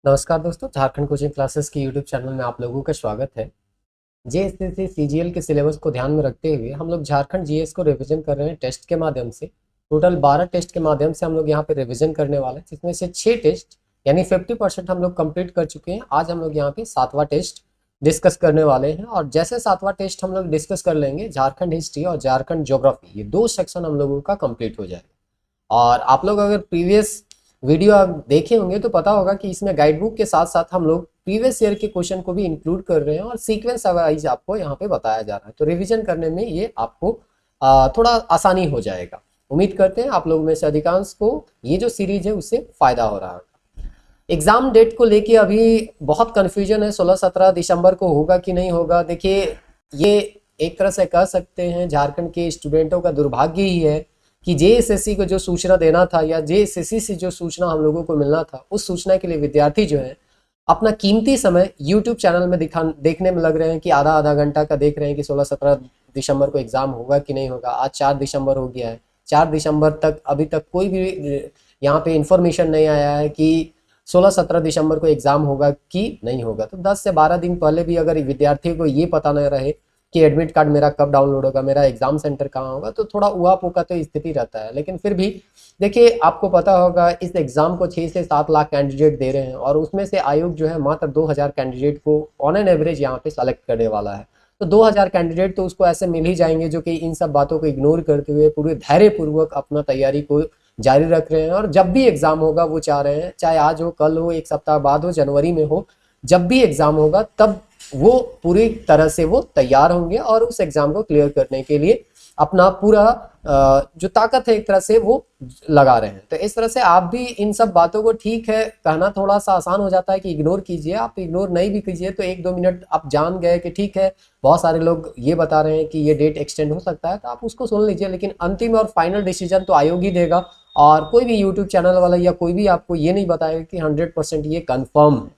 नमस्कार दोस्तों, Jharkhand coaching classes की यूट्यूब चैनल में आप लोगों का स्वागत है। जेएसएससी सीजीएल के सिलेबस को ध्यान में रखते हुए हम लोग झारखंड जीएस को रिवीजन कर रहे हैं टेस्ट के माध्यम से। टोटल 12 टेस्ट के माध्यम से हम लोग यहाँ पे रिवीजन करने वाले हैं, जिसमें से 6 टेस्ट यानी 50% हम लोग कंप्लीट कर चुके हैं। आज हम लोग यहाँ पे 7वां टेस्ट डिस्कस करने वाले हैं और जैसे 7वां टेस्ट हम लोग डिस्कस कर लेंगे, झारखंड हिस्ट्री और झारखंड ज्योग्राफी ये 2 सेक्शन हम लोगों का कंप्लीट हो जाएगा। और आप लोग अगर प्रीवियस वीडियो आप देखे होंगे तो पता होगा कि इसमें गाइड बुक के साथ साथ हम लोग प्रीवियस ईयर के क्वेश्चन को भी इंक्लूड कर रहे हैं और सीक्वेंस वाइज आपको यहाँ पे बताया जा रहा है, तो रिवीजन करने में ये आपको थोड़ा आसानी हो जाएगा। उम्मीद करते हैं आप लोगों में से अधिकांश को ये जो सीरीज है उससे फायदा हो रहा है। एग्जाम डेट को लेके अभी बहुत कंफ्यूजन है, 16-17 दिसंबर को होगा कि नहीं होगा। देखिए, ये एक तरह से कह सकते हैं झारखंड के स्टूडेंटों का दुर्भाग्य ही है कि जेएसएससी को जो सूचना देना था या जेएसएससी से जो सूचना हम लोगों को मिलना था, उस सूचना के लिए विद्यार्थी जो है अपना कीमती समय यूट्यूब चैनल में देखने में लग रहे हैं कि आधा घंटा का देख रहे हैं कि 16-17 दिसंबर को एग्जाम होगा कि नहीं होगा। आज 4 दिसंबर हो गया है, 4 दिसंबर तक अभी तक कोई भी यहाँ पे इंफॉर्मेशन नहीं आया है कि 16-17 दिसंबर को एग्जाम होगा कि नहीं होगा। तो 10 से 12 दिन पहले भी अगर विद्यार्थियों को ये पता नहीं रहे कि एडमिट कार्ड मेरा कब डाउनलोड होगा, मेरा एग्जाम सेंटर कहाँ होगा, तो थोड़ा उहा पोका तो स्थिति रहता है। लेकिन फिर भी देखिए, आपको पता होगा इस एग्जाम को 6 से 7 लाख कैंडिडेट दे रहे हैं और उसमें से आयोग जो है मात्र 2000 कैंडिडेट को ऑन एन एवरेज यहाँ पे सेलेक्ट करने वाला है। तो 2000 कैंडिडेट तो उसको ऐसे मिल ही जाएंगे जो कि इन सब बातों को इग्नोर करते हुए पूरे धैर्यपूर्वक अपना तैयारी को जारी रख रहे हैं। और जब भी एग्जाम होगा वो चाह रहे हैं, चाहे आज हो, कल हो, एक सप्ताह बाद हो, जनवरी में हो, जब भी एग्जाम होगा तब वो पूरी तरह से वो तैयार होंगे और उस एग्जाम को क्लियर करने के लिए अपना पूरा जो ताकत है एक तरह से वो लगा रहे हैं। तो इस तरह से आप भी इन सब बातों को, ठीक है कहना थोड़ा सा आसान हो जाता है कि इग्नोर कीजिए, आप इग्नोर नहीं भी कीजिए तो 1-2 मिनट आप जान गए कि ठीक है बहुत सारे लोग ये बता रहे हैं कि ये डेट एक्सटेंड हो सकता है, तो आप उसको सुन लीजिए। लेकिन अंतिम और फाइनल डिसीजन तो आयोग ही देगा और कोई भी यूट्यूब चैनल वाला या कोई भी आपको ये नहीं बताएगा कि 100% ये कन्फर्म है।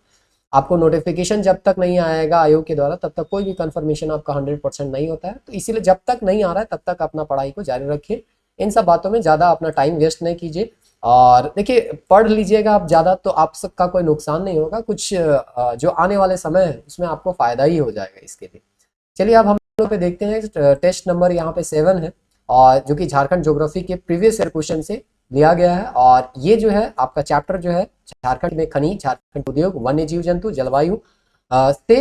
आपको नोटिफिकेशन जब तक नहीं आएगा आयोग के द्वारा तब तक कोई भी कंफर्मेशन आपका 100% नहीं होता है। तो इसीलिए जब तक नहीं आ रहा है तब तक अपना पढ़ाई को जारी रखिए, इन सब बातों में ज़्यादा अपना टाइम वेस्ट नहीं कीजिए। और देखिए, पढ़ लीजिएगा आप ज़्यादा तो आप सबका कोई नुकसान नहीं होगा, कुछ जो आने वाले समय है उसमें आपको फ़ायदा ही हो जाएगा इसके लिए। चलिए अब हम लोग पे देखते हैं टेस्ट नंबर यहाँ पे 7 है और जो कि झारखंड ज्योग्राफी के प्रीवियस ईयर क्वेश्चन से लिया गया है। और ये जो है आपका चैप्टर जो है झारखंड में खनिज, झारखंड उद्योग, वन्य जीव जंतु, जलवायु से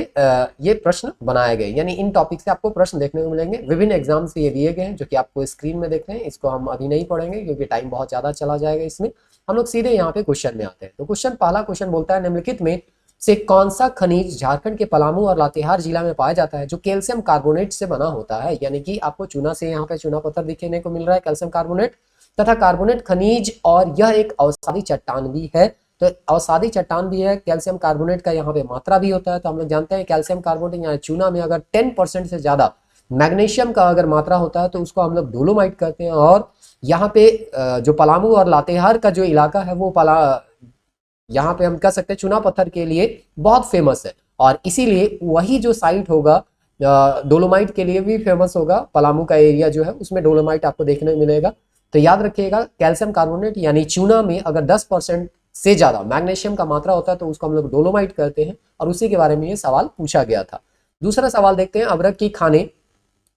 ये प्रश्न बनाए गए, यानी इन टॉपिक से आपको प्रश्न देखने को मिलेंगे। विभिन्न एग्जाम से ये दिए गए हैं जो कि आपको स्क्रीन में देख रहे हैं। इसको हम अभी नहीं पढ़ेंगे क्योंकि टाइम बहुत ज्यादा चला जाएगा इसमें। हम लोग सीधे यहाँ पे क्वेश्चन में आते हैं। तो पहला क्वेश्चन बोलता है, निम्नलिखित में से कौन सा खनिज झारखंड के पलामू और लातेहार जिला में पाया जाता है जो कैल्शियम कार्बोनेट से बना होता है। यानी कि आपको चूना से यहाँ पे चूना पत्थर दिखने को मिल रहा है, कैल्शियम कार्बोनेट तथा कार्बोनेट खनिज, और यह एक अवसादी चट्टान भी है। तो अवसादी चट्टान भी है, कैल्शियम कार्बोनेट का यहाँ पे मात्रा भी होता है। तो हम लोग जानते हैं कैल्शियम कार्बोनेट या चूना में अगर 10% से ज्यादा मैग्नीशियम का अगर मात्रा होता है तो उसको हम लोग डोलोमाइट कहते हैं। और यहाँ पे जो पलामू और लातेहार का जो इलाका है वो यहाँ पे हम कह सकते हैं चूना पत्थर के लिए बहुत फेमस है और इसीलिए वही जो साइट होगा डोलोमाइट के लिए भी फेमस होगा। पलामू का एरिया जो है उसमें डोलोमाइट आपको देखने को मिलेगा। तो याद रखिएगा, कैल्शियम कार्बोनेट यानी चूना में अगर 10% से ज्यादा मैग्नीशियम का मात्रा होता है तो उसको हम लोग डोलोमाइट कहते हैं और उसी के बारे में ये सवाल पूछा गया था। दूसरा सवाल देखते हैं, अभ्रक की खानें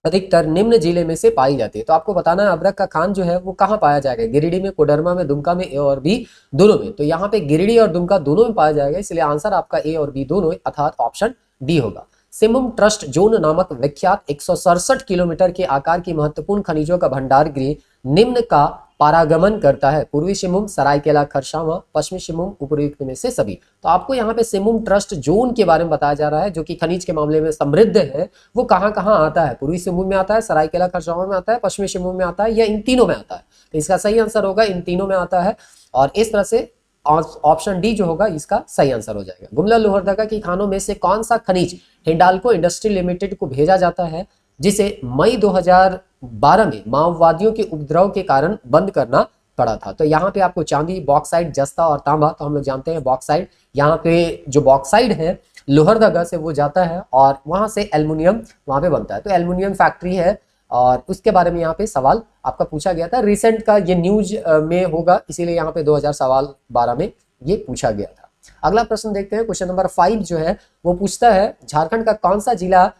अधिकतर निम्न जिले में से पाई जाती है। तो आपको बताना है अभ्रक का खान जो है वो कहाँ पाया जाएगा, गिरिडीह में, कोडरमा में, दुमका में, ए और बी दोनों में। तो यहाँ पे गिरिडीह और दुमका दोनों में पाया जाएगा, इसलिए आंसर आपका ए और बी दोनों अर्थात ऑप्शन डी होगा। सिमुम ट्रस्ट जोन नामक विख्यात 167 किलोमीटर के आकार की महत्वपूर्ण खनिजों का भंडार गृह निम्न का पारागमन करता है। पूर्वी सिमुम, सरायकेला खरसावां, पश्चिमी सिमुम, उपयुक्त में से सभी। तो आपको यहाँ पे सिमुम ट्रस्ट जोन के बारे में बताया जा रहा है जो कि खनिज के मामले में समृद्ध है। वो कहाँ कहाँ आता है, पूर्वी सिमुम में आता है, सरायकेला खरसावां में आता है, पश्चिमी सिमुम में आता है, या इन तीनों में आता है। तो इसका सही आंसर होगा इन तीनों में आता है और इस तरह से ऑप्शन डी जो होगा इसका सही आंसर हो जाएगा। गुमला लोहरदगा की खानों में से कौन सा खनिज हिंडाल्को इंडस्ट्री लिमिटेड को भेजा जाता है जिसे मई 2012 में माओवादियों के उपद्रव के कारण बंद करना पड़ा था। तो यहाँ पे आपको चांदी, बॉक्साइट, जस्ता और तांबा, तो हम लोग जानते हैं बॉक्साइट, यहाँ पे जो बॉक्साइट है लोहरदगा से वो जाता है और वहां से एल्युमिनियम वहां पे बनता है। तो एल्युमिनियम फैक्ट्री है और उसके बारे में यहाँ पे सवाल आपका पूछा गया था। रिसेंट का ये न्यूज में होगा, इसीलिए यहाँ पे 2012 में ये पूछा गया था। अगला प्रश्न देखते हैं, क्वेश्चन नंबर 5 जो है वो पूछता है झारखंड का कौन सा जिला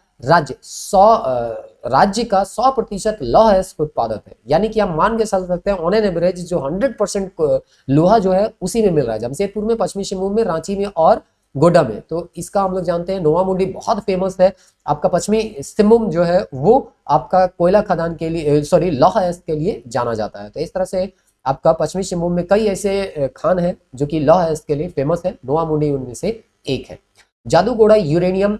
राज्य का 100% लौह अयस्क उत्पादक है। यानी कि हम मान के चल सकते हैं ऑन एन एवरेज जो 100% लोहा जो है उसी में मिल रहा है, जमशेदपुर में, पश्चिमी सिंहभूम में, रांची में और गोड्डा में। तो इसका हम लोग जानते हैं नोवामुंडी बहुत फेमस है। आपका पश्चिमी सिंहभूम जो है वो आपका कोयला खदान के लिए, सॉरी, लौह अयस्क के लिए जाना जाता है। तो इस तरह से आपका पश्चिमी सिंहभूम में कई ऐसे खान हैं जो कि लौह अयस्क के लिए फेमस है, नोवामुंडी उनमें से एक है। जादूगोड़ा यूरेनियम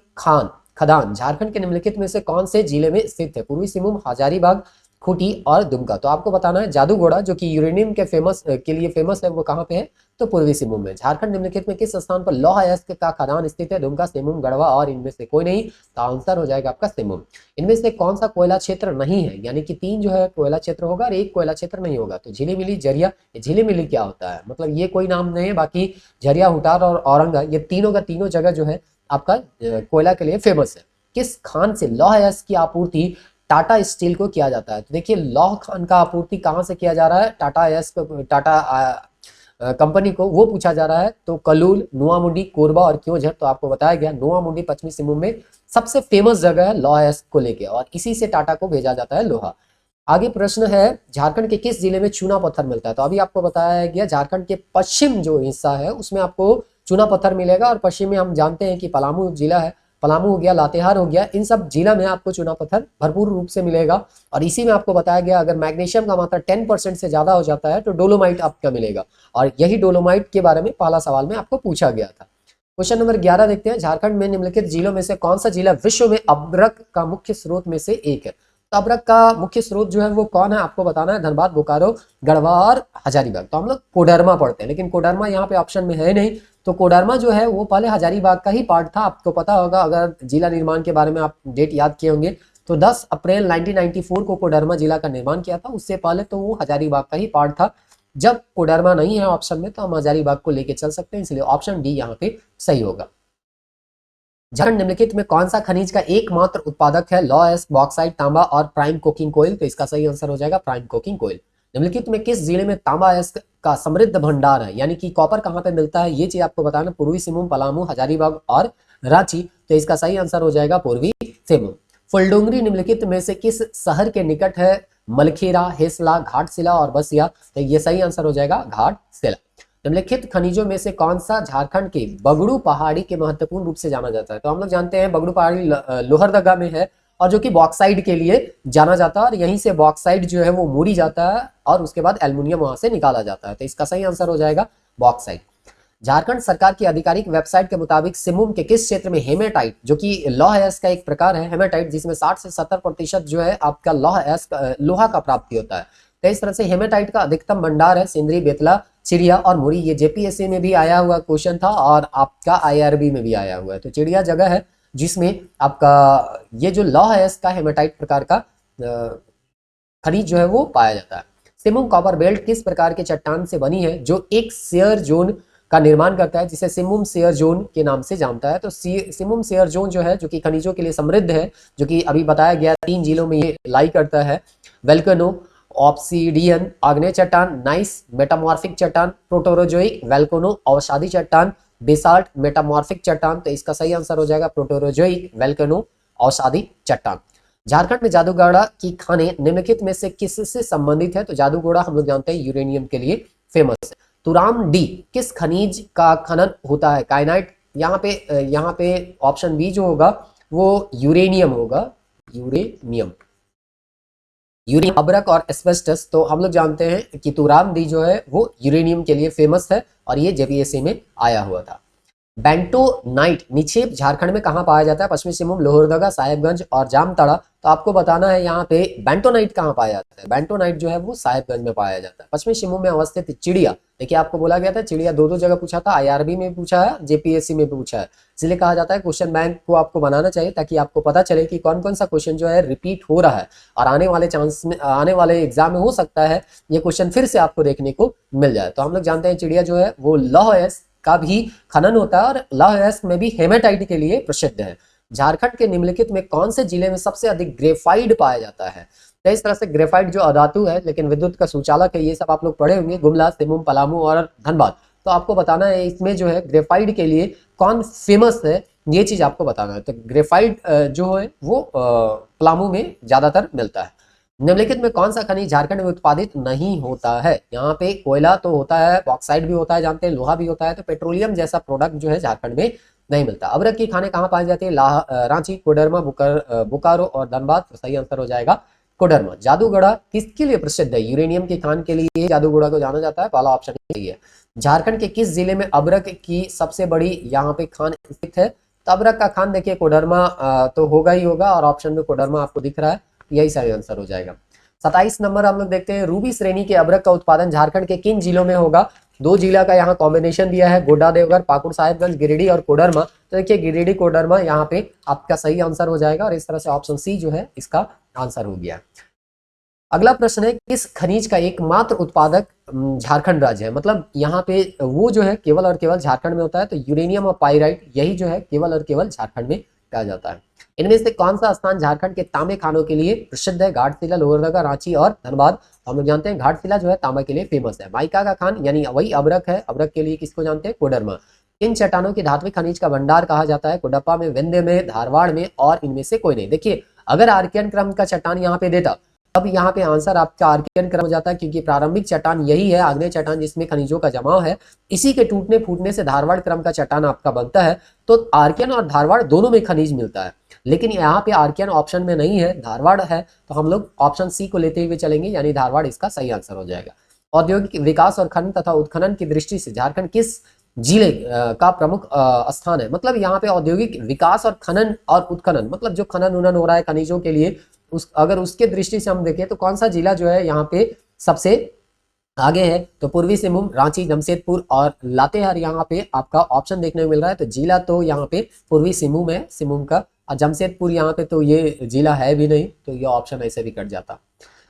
खदान झारखंड के निम्नलिखित में से कौन से जिले में स्थित है। पूर्वी सिंहभूम, हजारीबाग, खूंटी और दुमका। तो आपको बताना है जादूगोड़ा जो कि यूरेनियम के लिए फेमस है वो कहाँ पे है, तो पूर्वी सिंहभूम में। झारखंड निम्नलिखित में किस स्थान पर लौह अयस्क का खदान स्थित है। दुमका, सिंहभूम, गढ़वा और इनमें से कोई नहीं। तो आंसर हो जाएगा आपका सिंहभूम। इनमें से कौन सा कोयला क्षेत्र नहीं है, यानी कि 3 जो है कोयला क्षेत्र होगा और 1 कोयला क्षेत्र नहीं होगा। तो झिलीमिली, जरिया। झिलीमिली क्या होता है, मतलब ये कोई नाम नहीं है, बाकी झरिया, हुटार और औरंगा ये तीनों का तीनों जगह जो है आपका कोयला के लिए फेमस है। किस खान से लौह अयस्क की आपूर्ति टाटा स्टील को किया जाता है। तो देखिए लौह खान का आपूर्ति कहां से किया जा रहा है, टाटा कंपनी को, वो पूछा जा रहा है। तो कलूल, नोवामुंडी, कोरबा और क्योंझर। तो आपको बताया गया नोवामुंडी पश्चिमी सिंहभूम में सबसे फेमस जगह है लौह अयस्क को लेके, और इसी से टाटा को भेजा जाता है लोहा। आगे प्रश्न है झारखंड के किस जिले में चूना पत्थर मिलता है। तो अभी आपको बताया गया झारखंड के पश्चिम जो हिस्सा है उसमें आपको चूना पत्थर मिलेगा, और पश्चिम में हम जानते हैं कि पलामू जिला है, पलामू हो गया, लातेहार हो गया, इन सब जिला में आपको चूना पत्थर भरपूर रूप से मिलेगा। और इसी में आपको बताया गया अगर मैग्नीशियम का मात्रा 10% से ज्यादा हो जाता है तो डोलोमाइट आपका मिलेगा, और यही डोलोमाइट के बारे में पहला सवाल में आपको पूछा गया था। क्वेश्चन नंबर 11 देखते हैं, झारखंड में निम्नलिखित जिलों में से कौन सा जिला विश्व में अभ्रक का मुख्य स्रोत में से एक है। तो अभ्रक का मुख्य स्रोत जो है वो कौन है, आपको बताना है। धनबाद, बोकारो, गढ़वा और हजारीबाग। तो हम लोग कोडरमा पढ़ते हैं, लेकिन कोडरमा यहाँ पे ऑप्शन में है नहीं। तो कोडरमा जो है वो पहले हजारीबाग का ही पार्ट था। आपको पता होगा अगर जिला निर्माण के बारे में आप डेट याद किए होंगे तो 10 अप्रैल 1994 को कोडरमा जिला का निर्माण किया था। उससे पहले तो वो हजारीबाग का ही पार्ट था। जब कोडरमा नहीं है ऑप्शन में तो हम हजारीबाग को लेके चल सकते हैं, इसलिए ऑप्शन डी यहाँ पे सही होगा। झारखंड निम्नलिखित में कौन सा खनिज का एकमात्र उत्पादक है। लौह अयस्क, बॉक्साइट, तांबा और प्राइम कोकिंग कोयल। तो इसका सही आंसर हो जाएगा प्राइम कोकिंग कोयल। निम्नलिखित में किस जिले में तांबा अयस्क का समृद्ध भंडार है, यानी कि कॉपर कहाँ पे मिलता है, ये चीज आपको बताना। पूर्वी सिंहभूम, पलामू, हजारीबाग और रांची। तो इसका सही आंसर हो जाएगा पूर्वी सिंहभूम। फुलडुंगरी निम्नलिखित में से किस शहर के निकट है। मलखेरा, हेसला, घाटशिला और बसिया। तो ये सही आंसर हो जाएगा घाटशिला। निम्नलिखित खनिजों में से कौन सा झारखंड के बगड़ू पहाड़ी के महत्वपूर्ण रूप से जाना जाता है। तो हम लोग जानते हैं बगड़ू पहाड़ी लोहरदगा में है, और जो कि बॉक्साइड के लिए जाना जाता है, और यहीं से बॉक्साइड जो है वो मोड़ी जाता है और उसके बाद एल्युमिनियम वहां से निकाला जाता है। तो इसका सही आंसर हो जाएगा बॉक्साइड। झारखंड सरकार की आधिकारिक वेबसाइट के मुताबिक सिंहभूम के किस क्षेत्र में हेमेटाइट, जो कि लौह अयस्क का एक प्रकार है हेमेटाइट, जिसमें 60 से 70% जो है आपका लौह अयस्क लोहा का प्राप्ति होता है। तो इस तरह से हेमेटाइट का अधिकतम भंडार है सिंदरी, बेतला, चिड़िया और मुरी। ये जेपीएससी में भी आया हुआ क्वेश्चन था और आपका आईआरबी में भी आया हुआ है। तो चिड़िया जगह है जिसमें आपका ये जो लौह अयस्क का हेमेटाइट प्रकार का खनिज जो है वो पाया जाता है। सिंहभूम कॉपर बेल्ट किस प्रकार के चट्टान से बनी है, जो एक शेयर जोन का निर्माण करता है, जिसे सिंहभूम शेयर जोन के नाम से जानता है। तो सिंहभूम शेयर जोन जो है जो कि खनिजों के लिए समृद्ध है, जो कि अभी बताया गया 3 जिलों में ये लाई करता है। वेल्कनो, ऑब्सीडियन, आग्नेय चट्टान, नाइस, मेटामॉर्फिक चट्टान, प्रोटोरोजोइक, वेल्कोनो, अवसादी चट्टान, बेसाल्ट, मेटामॉर्फिक चट्टान। तो इसका सही आंसर हो जाएगा प्रोटोरोजोइक, वेल्कोनो, अवसादी चट्टान। झारखंड में जादूगोड़ा की खानें निम्नलिखित में से किससे संबंधित है। तो जादूगोड़ा हम लोग जानते हैं यूरेनियम के लिए फेमस है। तुराम डी किस खनिज का खनन होता है। काइनाइट, यहाँ पे ऑप्शन बी जो होगा वो यूरेनियम होगा, यूरेनियम, अभ्रक और एस्बेस्टस। तो हम लोग जानते हैं कि तुराम डी जो है वो यूरेनियम के लिए फेमस है, और ये जेपीएससी में आया हुआ था। बेंटोनाइट निक्षेप झारखंड में कहाँ पाया जाता है। पश्चिमी सिंहभूम, लोहरदगा, साहेबगंज और जामताड़ा। तो आपको बताना है यहाँ पे बेंटोनाइट कहाँ पाया जाता है। बेंटोनाइट जो है वो साहेबगंज में पाया जाता है। पश्चिमी सिंहभूम में अवस्थित चिड़िया, देखिए आपको बोला गया था चिड़िया दो जगह पूछा था, आईआरबी में पूछा है, जेपीएससी में पूछा है, इसलिए कहा जाता है क्वेश्चन बैंक को आपको बनाना चाहिए ताकि आपको पता चले कि कौन कौन सा क्वेश्चन जो है रिपीट हो रहा है, और आने वाले एग्जाम में हो सकता है ये क्वेश्चन फिर से आपको देखने को मिल जाए। तो हम लोग जानते हैं चिड़िया जो है वो लौह अयस्क का भी खनन होता है, और लौह अयस्क में भी हेमेटाइट के लिए प्रसिद्ध है। झारखंड के निम्नलिखित में कौन से जिले में सबसे अधिक ग्रेफाइट पाया जाता है। तो इस तरह से ग्रेफाइट जो अधातु है लेकिन विद्युत का सुचालक है, ये सब आप लोग पढ़े होंगे, गुमला, सिंहभूम, पलामू और धनबाद। तो आपको बताना है इसमें जो है ग्रेफाइट के लिए कौन फेमस है, ये चीज आपको बताना है। तो ग्रेफाइट जो है वो पलामू में ज्यादातर मिलता है। निम्नलिखित में कौन सा खनिज झारखंड में उत्पादित नहीं होता है? यहाँ पे कोयला तो होता है, बॉक्साइट भी होता है, जानते हैं, लोहा भी होता है, तो पेट्रोलियम जैसा प्रोडक्ट जो है झारखंड में नहीं मिलता। अबरक की खाने कहाँ पाई जाती है? रांची, कोडरमा, बोकारो और धनबाद। तो सही आंसर हो जाएगा कोडरमा। जादूगढ़ा किसके लिए प्रसिद्ध है? यूरेनियम की खान के लिए जादूगढ़ा को जाना जाता है। पहला ऑप्शन यही है। झारखंड के किस जिले में अबरक की सबसे बड़ी यहाँ पे खान स्थित है? तो अबरक का खान देखिए कोडरमा तो होगा ही होगा, और ऑप्शन में कोडरमा आपको दिख रहा है, यही सही आंसर हो जाएगा। 27 नंबर हम लोग देखते हैं, रूबी श्रेणी के अबरक का उत्पादन झारखंड के किन जिलों में होगा? दो जिला का यहाँ कॉम्बिनेशन दिया है, गोड्डा देवघर, पाकुड़ साहिबगंज, गिरिडीह और कोडरमा। तो देखिए गिरिडीह कोडरमा यहाँ पे आपका सही आंसर हो जाएगा, और इस तरह से ऑप्शन सी जो है इसका आंसर हो गया। अगला प्रश्न है, किस खनिज का एकमात्र उत्पादक झारखंड राज्य है? मतलब यहाँ पे वो जो है केवल और केवल झारखंड में होता है, तो यूरेनियम और पाइराइट यही जो है केवल और केवल झारखंड में पाया जाता है। इनमें से कौन सा स्थान झारखंड के तांबे खानों के लिए प्रसिद्ध है? घाटशिला, लोहरदगा, रांची और धनबाद। तो हम लोग जानते हैं घाटशिला जो है तांबा के लिए फेमस है। माइका का खान यानी वही अबरक है, अबरक के लिए किसको जानते हैं? कोडरमा। किन चट्टानों की धात्विक खनिज का भंडार कहा जाता है? कोडप्पा में, विंध्य में, धारवाड़ में, और इनमें से कोई नहीं। देखिए अगर आर्कियन क्रम का चट्टान यहाँ पे देता, अब यहाँ पे आंसर आपका आर्कियन क्रम हो जाता है, क्योंकि प्रारंभिक चट्टान यही है, आग्नेय चट्टान जिसमें खनिजों का जमाव है, इसी के टूटने फूटने से धारवाड़ क्रम का चट्टान आपका बनता है। तो आर्कियन और धारवाड़ दोनों में खनिज मिलता है, लेकिन यहाँ पे आर्कियन ऑप्शन में नहीं है, धारवाड़ है, तो हम लोग ऑप्शन सी को लेते हुए चलेंगे, यानी धारवाड़ इसका सही आंसर हो जाएगा। औद्योगिक विकास और खनन तथा उत्खनन की दृष्टि से झारखंड किस जिले का प्रमुख स्थान है? मतलब यहाँ पे औद्योगिक विकास और खनन और उत्खनन, मतलब जो खनन उनन हो रहा है खनिजों के लिए, अगर उसके दृष्टि से हम देखें तो कौन सा जिला जो है यहाँ पे सबसे आगे है? तो पूर्वी सिंहभूम, रांची, जमशेदपुर और लातेहार यहाँ पे आपका ऑप्शन देखने को मिल रहा है। तो जिला तो यहाँ पे पूर्वी सिंहभूम है, सिंहभूम का, और जमशेदपुर यहाँ पे तो ये जिला है भी नहीं, तो ये ऑप्शन ऐसे भी कट जाता।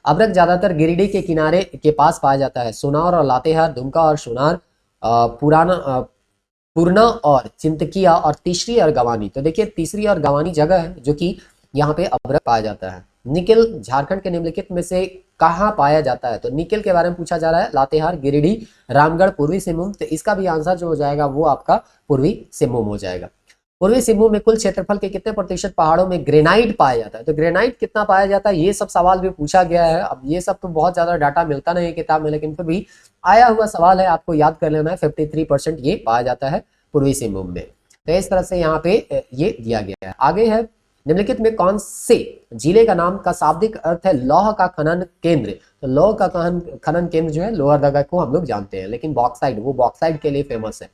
अबरक ज्यादातर गिरिडीह के किनारे के पास पाया जाता है। सोनार और लातेहार, दुमका और सोनार, पूर्णा और चिंतकिया, और तीसरी और गवानी। तो देखिए तीसरी और गवानी जगह है जो कि यहाँ पे अबरक पाया जाता है। निकेल झारखंड के निम्नलिखित में से कहाँ पाया जाता है? तो निकेल के बारे में पूछा जा रहा है। लातेहार, गिरिडीह, रामगढ़, पूर्वी सिंहभूम। तो इसका भी आंसर जो हो जाएगा वो आपका पूर्वी सिंहभूम हो जाएगा। पूर्वी सिंहभूम में कुल क्षेत्रफल के कितने प्रतिशत पहाड़ों में ग्रेनाइट पाया जाता है? तो ग्रेनाइट कितना पाया जाता है, ये सब सवाल भी पूछा गया है। अब ये सब तो बहुत ज्यादा डाटा मिलता नहीं है किताब में, लेकिन फिर भी आया हुआ सवाल है, आपको याद कर लेना है। 53% ये पाया जाता है पूर्वी सिंहभूम में। तो इस तरह से यहाँ पे ये दिया गया है। आगे है, निम्नलिखित में कौन से जिले का नाम का शाब्दिक अर्थ है लौह का खनन केंद्र? तो लौह का खनन केंद्र जो है लोहरदगा को हम लोग जानते हैं, लेकिन बॉक्साइट, वो बॉक्साइट के लिए फेमस है,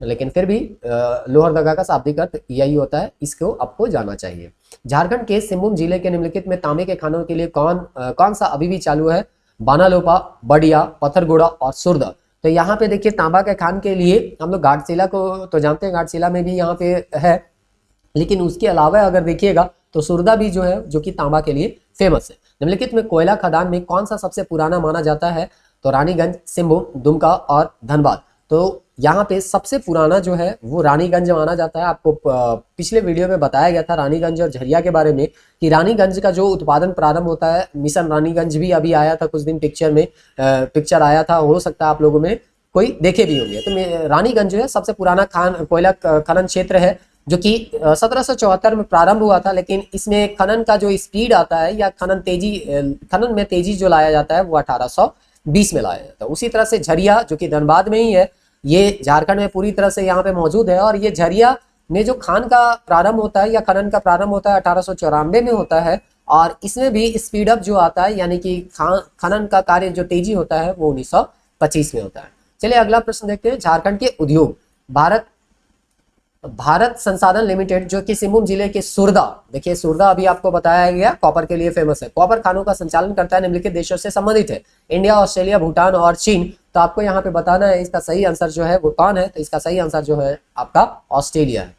लेकिन फिर भी लोहरदगा का शाब्दिक अर्थ यही होता है, इसको आपको जाना चाहिए। झारखंड के सिंहभूम जिले के निम्नलिखित में तांबे के खानों के लिए कौन सा अभी भी चालू है? बानालोपा, बडिया, पत्थरगोड़ा और सुरदा। तो यहाँ पे देखिए तांबा के खान के लिए हम लोग घाटशिला को तो जानते हैं, घाटशिला में भी यहाँ पे है, लेकिन उसके अलावा अगर देखिएगा तो सुरदा भी जो है, जो कि तांबा के लिए फेमस है। निम्नलिखित में कोयला खदान में कौन सा सबसे पुराना माना जाता है? तो रानीगंज, सिंहभूम, दुमका और धनबाद। तो यहाँ पे सबसे पुराना जो है वो रानीगंज माना जाता है। आपको पिछले वीडियो में बताया गया था रानीगंज और झरिया के बारे में, कि रानीगंज का जो उत्पादन प्रारंभ होता है, मिशन रानीगंज भी अभी आया था कुछ दिन, पिक्चर में पिक्चर आया था, हो सकता है आप लोगों में कोई देखे भी होंगे। तो रानीगंज जो है सबसे पुराना कोयला खनन क्षेत्र है, जो कि 1774 में प्रारंभ हुआ था, लेकिन इसमें खनन का जो स्पीड आता है या खनन में तेजी जो लाया जाता है वो 1820 में लाया जाता है। उसी तरह से झरिया जो कि धनबाद में ही है, ये झारखंड में पूरी तरह से यहाँ पे मौजूद है, और ये झरिया में जो खान का प्रारंभ होता है या खनन का प्रारंभ होता है 1894 में होता है, और इसमें भी स्पीड अप जो आता है यानी कि खनन का कार्य जो तेजी होता है वो 1925 में होता है। चलिए अगला प्रश्न देखते हैं। झारखंड के उद्योग, भारत संसाधन लिमिटेड जो कि सिंहभूम जिले के सुरदा, देखिए सुरदा अभी आपको बताया गया कॉपर के लिए फेमस है, कॉपर खानों का संचालन करता है, निम्नलिखित देशों से संबंधित है। इंडिया, ऑस्ट्रेलिया, भूटान और चीन। तो आपको यहाँ पे बताना है इसका सही आंसर जो है वो कौन है? तो इसका सही आंसर जो है आपका ऑस्ट्रेलिया है।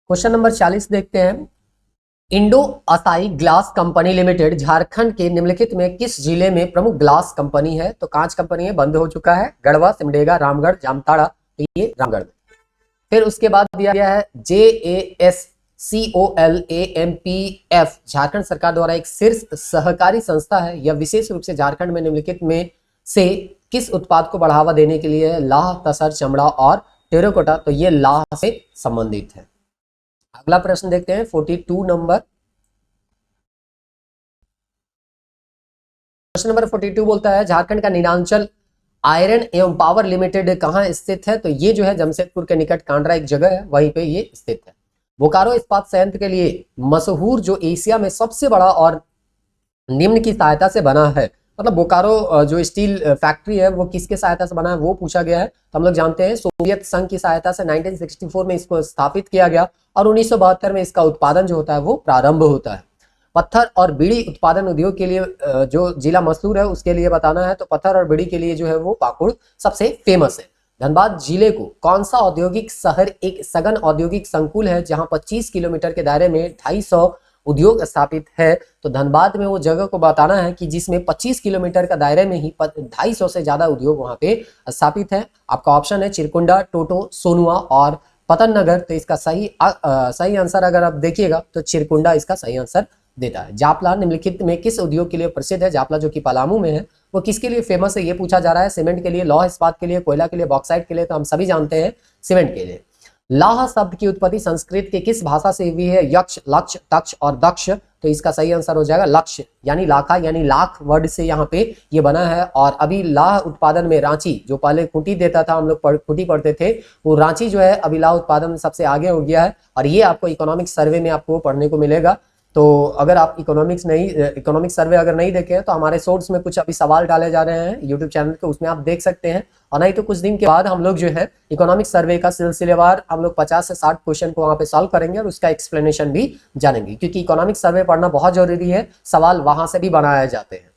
क्वेश्चन नंबर 40 देखते हैं। Indo Asahi glass company limited Jharkhand के निम्नलिखित में किस जिले में प्रमुख ग्लास कंपनी है? तो कांच कंपनी है, बंद हो चुका है, गढ़वा, सिमडेगा, रामगढ़, जामताड़ा। ये रामगढ़। फिर उसके बाद दिया गया है JASCOLAMPF, झारखंड सरकार द्वारा एक शीर्ष सहकारी संस्था है। यह विशेष रूप से झारखंड में निम्नलिखित में से किस उत्पाद को बढ़ावा देने के लिए है? लाह, तसर, चमड़ा और टेराकोटा। तो ये लाह से संबंधित है। अगला प्रश्न देखते हैं 42 नंबर। प्रश्न नंबर 42 बोलता है झारखंड का नीलांचल आयरन एवं पावर लिमिटेड कहाँ स्थित है? तो ये जो है जमशेदपुर के निकट कांड्रा एक जगह है, वहीं पे ये स्थित है। बोकारो इस्पात संयंत्र के लिए मशहूर जो एशिया में सबसे बड़ा और निम्न की सहायता से बना है, मतलब बोकारो जो स्टील फैक्ट्री है वो किसके सहायता से बना है वो पूछा गया है। तो हम लोग जानते हैं सोवियत संघ की सहायता से 1964 में इसको स्थापित किया गया और 1972 में इसका उत्पादन जो होता है वो प्रारंभ होता है। पत्थर और बीड़ी उत्पादन उद्योग के लिए जो जिला मशहूर है उसके लिए बताना है। तो पत्थर और बीड़ी के लिए जो है वो पाकुड़ सबसे फेमस है। धनबाद जिले को कौन सा औद्योगिक शहर एक सघन औद्योगिक संकुल है जहां 25 किलोमीटर के दायरे में 250 उद्योग स्थापित है? तो धनबाद में वो जगह को बताना है कि जिसमें 25 किलोमीटर का दायरे में ही 250 से ज्यादा उद्योग वहां पे स्थापित है। आपका ऑप्शन है चिरकुंडा, टोटो, सोनुआ और पतन नगर। तो इसका सही आंसर अगर आप देखिएगा तो चिरकुंडा इसका सही आंसर देता है। जापला निम्नलिखित में किस उद्योग के लिए प्रसिद्ध है? जापला जो कि पलामू में है वो किसके लिए फेमस है ये पूछा जा रहा है। सीमेंट के लिए, लौह इस्पात के लिए, कोयला के लिए, बॉक्साइट के लिए। तो हम सभी जानते हैं सीमेंट के लिए। लाह शब्द की उत्पत्ति संस्कृत के किस भाषा से हुई है? यक्ष, लक्ष्य, तक्ष और दक्ष। तो इसका सही आंसर हो जाएगा लक्ष्य, यानी लाखा यानी लाख वर्ड से यहाँ पे ये बना है। और अभी लाह उत्पादन में रांची जो पहले खूंटी देता था, हम लोग खूंटी पढ़ते थे, वो रांची जो है अभी लाह उत्पादन में सबसे आगे हो गया है। और ये आपको इकोनॉमिक सर्वे में आपको पढ़ने को मिलेगा। तो अगर आप इकोनॉमिक सर्वे अगर नहीं देखे तो हमारे सोर्स में कुछ अभी सवाल डाले जा रहे हैं यूट्यूब चैनल पे, उसमें आप देख सकते हैं। और नहीं तो कुछ दिन के बाद हम लोग जो है इकोनॉमिक सर्वे का सिलसिलेवार हम लोग 50 से 60 क्वेश्चन को वहां पे सॉल्व करेंगे और उसका एक्सप्लेनेशन भी जानेंगे, क्योंकि इकोनॉमिक सर्वे पढ़ना बहुत जरूरी है, सवाल वहां से भी बनाए जाते हैं।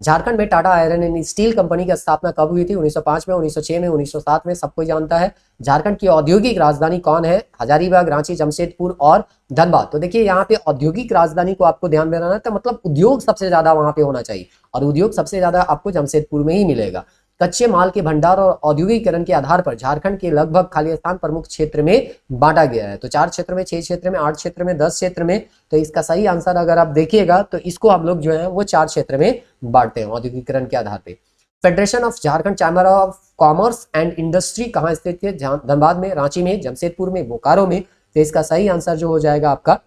झारखंड में Tata iron and steel company की स्थापना कब हुई थी? 1905 में, 1906 में, 1907 में, सब कोई जानता है। झारखंड की औद्योगिक राजधानी कौन है? हजारीबाग, रांची, जमशेदपुर और धनबाद। तो देखिए यहाँ पे औद्योगिक राजधानी को आपको ध्यान में रखना है, तो मतलब उद्योग सबसे ज्यादा वहां पे होना चाहिए और उद्योग सबसे ज्यादा आपको जमशेदपुर में ही मिलेगा। कच्चे माल के भंडार और औद्योगिकरण के आधार पर झारखंड के लगभग खाली स्थान प्रमुख क्षेत्र में बांटा गया है। तो 4 क्षेत्र में, 6 क्षेत्र में, 8 क्षेत्र में, 10 क्षेत्र में। तो इसका सही आंसर अगर आप देखिएगा तो इसको हम लोग जो है वो 4 क्षेत्र में बांटते हैं औद्योगिकरण के आधार पर। Federation of Jharkhand chamber of commerce and industry कहाँ स्थित है? धनबाद में, रांची में, जमशेदपुर में, बोकारो में। तो इसका सही आंसर जो हो जाएगा आपका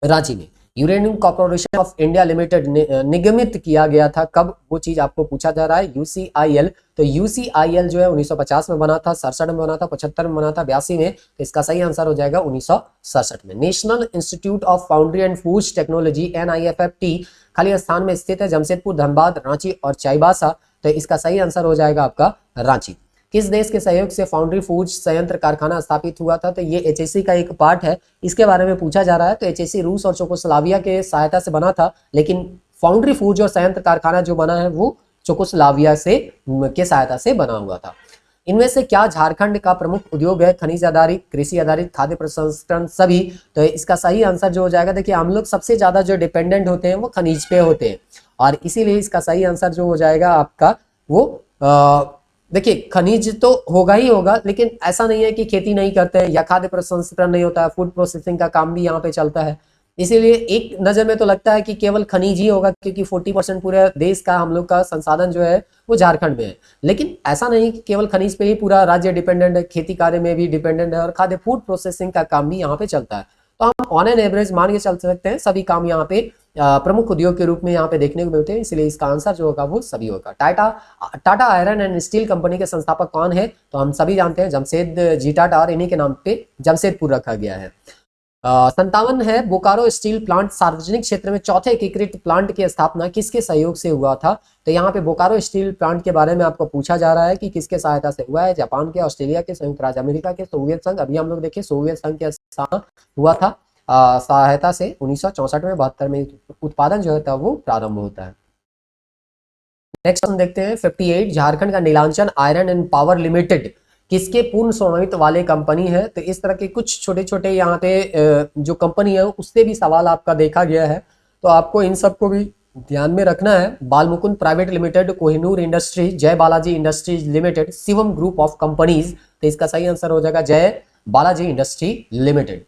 रांची में। Uranium corporation of India limited निगमित किया गया था कब? वो चीज आपको पूछा जा रहा है। यूसीआईएल, तो यूसीआईएल जो है 1950 में बना था, 67 में बना था, 75 में बना था, 82 में। तो इसका सही आंसर हो जाएगा 1967 में। National institute of foundry and foods technology NIFFT खाली स्थान में स्थित है? जमशेदपुर, धनबाद, रांची और चाईबासा। तो इसका सही आंसर हो जाएगा आपका रांची। किस देश के सहयोग से फाउंड्री फूड्स संयंत्र कारखाना स्थापित हुआ था? तो ये HSC का एक पार्ट है, इसके बारे में पूछा जा रहा है। तो HSC रूस और चेकोस्लोवाकिया के सहायता से बना था, लेकिन फाउंड्री फूड्स और संयंत्र कारखाना जो बना है वो चेकोस्लोवाकिया के सहायता से बना हुआ था। इनमें से क्या झारखंड का प्रमुख उद्योग है? खनिज आधारित, कृषि आधारित, खाद्य प्रसंस्करण, सभी। तो इसका सही आंसर जो हो जाएगा, देखिए हम लोग सबसे ज्यादा जो डिपेंडेंट होते हैं वो खनिज पे होते हैं और इसीलिए इसका सही आंसर जो हो जाएगा आपका वो देखिए खनिज तो होगा ही होगा, लेकिन ऐसा नहीं है कि खेती नहीं करते हैं या खाद्य प्रसंस्करण नहीं होता है, फूड प्रोसेसिंग का काम भी यहाँ पे चलता है। इसीलिए एक नजर में तो लगता है कि केवल खनिज ही होगा, क्योंकि 40% पूरे देश का हम लोग का संसाधन जो है वो झारखंड में है। लेकिन ऐसा नहीं कि केवल खनिज पे ही पूरा राज्य डिपेंडेंट है, खेती कार्य में भी डिपेंडेंट है और खाद्य फूड प्रोसेसिंग का काम भी यहाँ पे चलता है। तो हम ऑन एन एवरेज मान के चल सकते हैं सभी काम यहाँ पे प्रमुख उद्योग के रूप में यहाँ पे देखने को मिलते हैं, इसलिए इसका आंसर जो होगा वो सभी होगा। Tata iron and steel company के संस्थापक कौन है? तो हम सभी जानते हैं जमशेद जी टाटा, और इन्हीं के नाम पे जमशेदपुर रखा गया है। 57 है बोकारो स्टील प्लांट सार्वजनिक क्षेत्र में चौथे एकीकृत प्लांट की स्थापना किसके सहयोग से हुआ था? तो यहाँ पे बोकारो स्टील प्लांट के बारे में आपको पूछा जा रहा है कि किसके सहायता से हुआ है। जापान के, ऑस्ट्रेलिया के, संयुक्त राज्य अमेरिका के, सोवियत संघ। अभी हम लोग देखिए सोवियत संघ के साथ हुआ था सहायता से 1964 में, 72 में उत्पादन जो होता है वो प्रारंभ होता है। नेक्स्ट हम देखते हैं 58 झारखंड का Nilanchal iron and power limited किसके पूर्ण स्वामित्व वाले कंपनी है? तो इस तरह के कुछ छोटे छोटे यहाँ पे जो कंपनी है उससे भी सवाल आपका देखा गया है, तो आपको इन सबको भी ध्यान में रखना है। Balmukund private limited, Kohinoor industries, Jai Balaji industries limited, Shivam group of companies. तो इसका सही आंसर हो जाएगा जय बालाजी इंडस्ट्री लिमिटेड।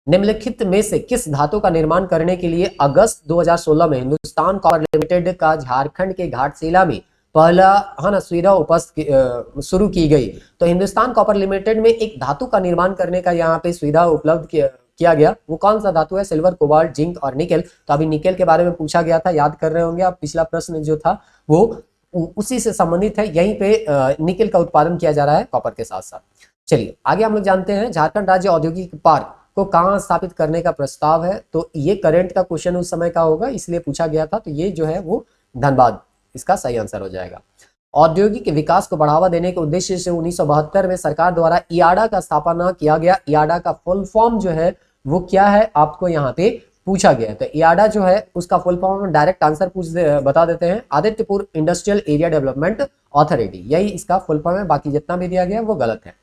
निम्नलिखित में से किस धातु का निर्माण करने के लिए अगस्त 2016 में हिंदुस्तान कॉपर लिमिटेड का झारखंड के घाटशिला में पहला है ना सुविधा शुरू की गई। तो हिंदुस्तान कॉपर लिमिटेड में एक धातु का निर्माण करने का यहाँ पे सुविधा उपलब्ध किया गया। वो कौन सा धातु है? सिल्वर, कोबाल्ट, जिंक और निकेल। तो अभी निकेल के बारे में पूछा गया था, याद कर रहे होंगे आप, पिछला प्रश्न जो था वो उसी से संबंधित है। यहीं पे निकेल का उत्पादन किया जा रहा है कॉपर के साथ साथ। चलिए आगे हम लोग जानते हैं, झारखंड राज्य औद्योगिक पार्क को कहाँ स्थापित करने का प्रस्ताव है? तो ये करंट का क्वेश्चन उस समय का होगा, इसलिए पूछा गया था। तो ये जो है वो धनबाद इसका सही आंसर हो जाएगा। औद्योगिक विकास को बढ़ावा देने के उद्देश्य से 1972 में सरकार द्वारा इयाडा का स्थापना किया गया। इयाडा का फुल फॉर्म जो है वो क्या है, आपको यहाँ पे पूछा गया है। तो इयाडा जो है उसका फुल फॉर्म डायरेक्ट आंसर बता देते हैं, Adityapur industrial area development authority, यही इसका फुल फॉर्म है। बाकी जितना भी दिया गया वो गलत है।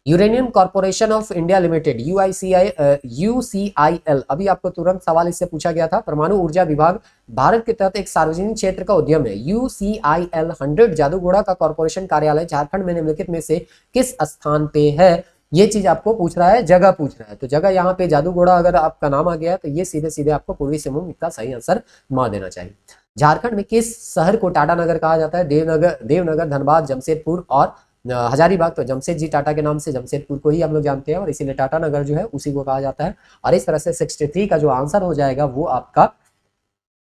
Uranium corporation of India limited UCIL, अभी आपको तुरंत सवाल इससे पूछा गया था। परमाणु ऊर्जा विभाग भारत के तहत एक सार्वजनिक क्षेत्र का उद्यम है। यूसीआईएल 100 जादूगोड़ा का कॉर्पोरेशन कार्यालय झारखंड में निम्नलिखित में से किस स्थान पे है? ये चीज आपको पूछ रहा है, जगह पूछ रहा है। तो जगह यहाँ पे जादूगोड़ा अगर आपका नाम आ गया है तो ये सीधे सीधे आपको पूर्वी सिंहभूम इसका सही आंसर मार देना चाहिए। झारखंड में किस शहर को टाटा नगर कहा जाता है? देवनगर, धनबाद, जमशेदपुर और हजारीबाग। तो जमशेद जी टाटा के नाम से जमशेदपुर को ही हम लोग जानते हैं और इसीलिए टाटा नगर जो है उसी को कहा जाता है। और इस तरह से 63 का जो आंसर हो जाएगा वो आपका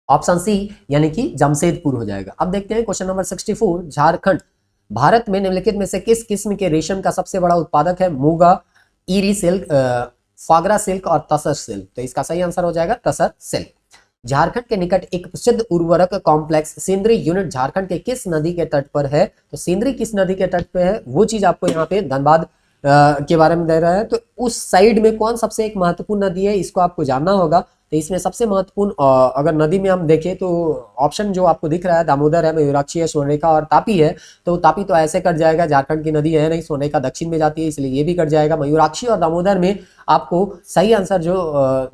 ऑप्शन सी यानी कि जमशेदपुर हो जाएगा। अब देखते हैं क्वेश्चन नंबर 64, झारखंड भारत में निम्नलिखित में से किस किस्म के रेशम का सबसे बड़ा उत्पादक है? मूंगा, ईरी सिल्क, फागरा सिल्क और तसर सिल्क। तो इसका सही आंसर हो जाएगा तसर सिल्क। झारखंड के निकट एक प्रसिद्ध उर्वरक कॉम्प्लेक्स सिंदरी यूनिट झारखंड के किस नदी के तट पर है? तो सिंदरी किस नदी के तट पे है वो चीज आपको यहाँ पे धनबाद के बारे में दे रहा है। तो उस साइड में कौन सबसे एक महत्वपूर्ण नदी है इसको आपको जानना होगा। तो इसमें सबसे महत्वपूर्ण अगर नदी में हम देखें तो ऑप्शन जो आपको दिख रहा है दामोदर है, मयूराक्षी है, स्वर्णरेखा और तापी है। तो तापी तो ऐसे कट जाएगा, झारखंड की नदी है नहीं, स्वर्णरेखा दक्षिण में जाती है इसलिए ये भी कट जाएगा। मयूराक्षी और दामोदर में आपको सही आंसर जो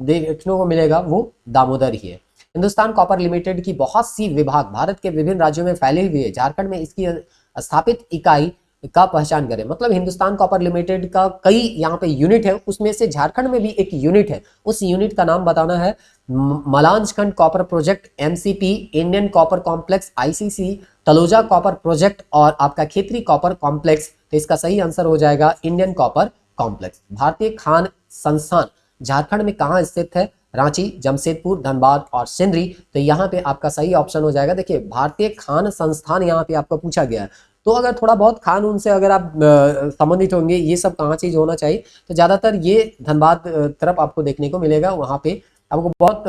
देखने को मिलेगा वो दामोदर ही है। हिंदुस्तान कॉपर लिमिटेड की बहुत सी विभाग भारत के विभिन्न राज्यों में फैले हुए है, झारखंड में इसकी स्थापित इकाई का पहचान करें। मतलब हिंदुस्तान कॉपर लिमिटेड का कई यहाँ पे यूनिट है, उसमें से झारखंड में भी एक यूनिट है, उस यूनिट का नाम बताना है। Malanjkhand copper project MCP, Indian copper complex ICC, Taloja copper project और आपका खेतरी कॉपर कॉम्प्लेक्स। तो इसका सही आंसर हो जाएगा इंडियन कॉपर कॉम्प्लेक्स। भारतीय खान संस्थान झारखंड में कहाँ स्थित है? रांची, जमशेदपुर, धनबाद और सिंदरी। तो यहाँ पे आपका सही ऑप्शन हो जाएगा। देखिए भारतीय खान संस्थान यहाँ पे आपको पूछा गया है, तो अगर थोड़ा बहुत खान उनसे अगर आप संबंधित होंगे ये सब कहाँ चीज होना चाहिए, तो ज्यादातर ये धनबाद तरफ आपको देखने को मिलेगा। वहाँ पे आपको बहुत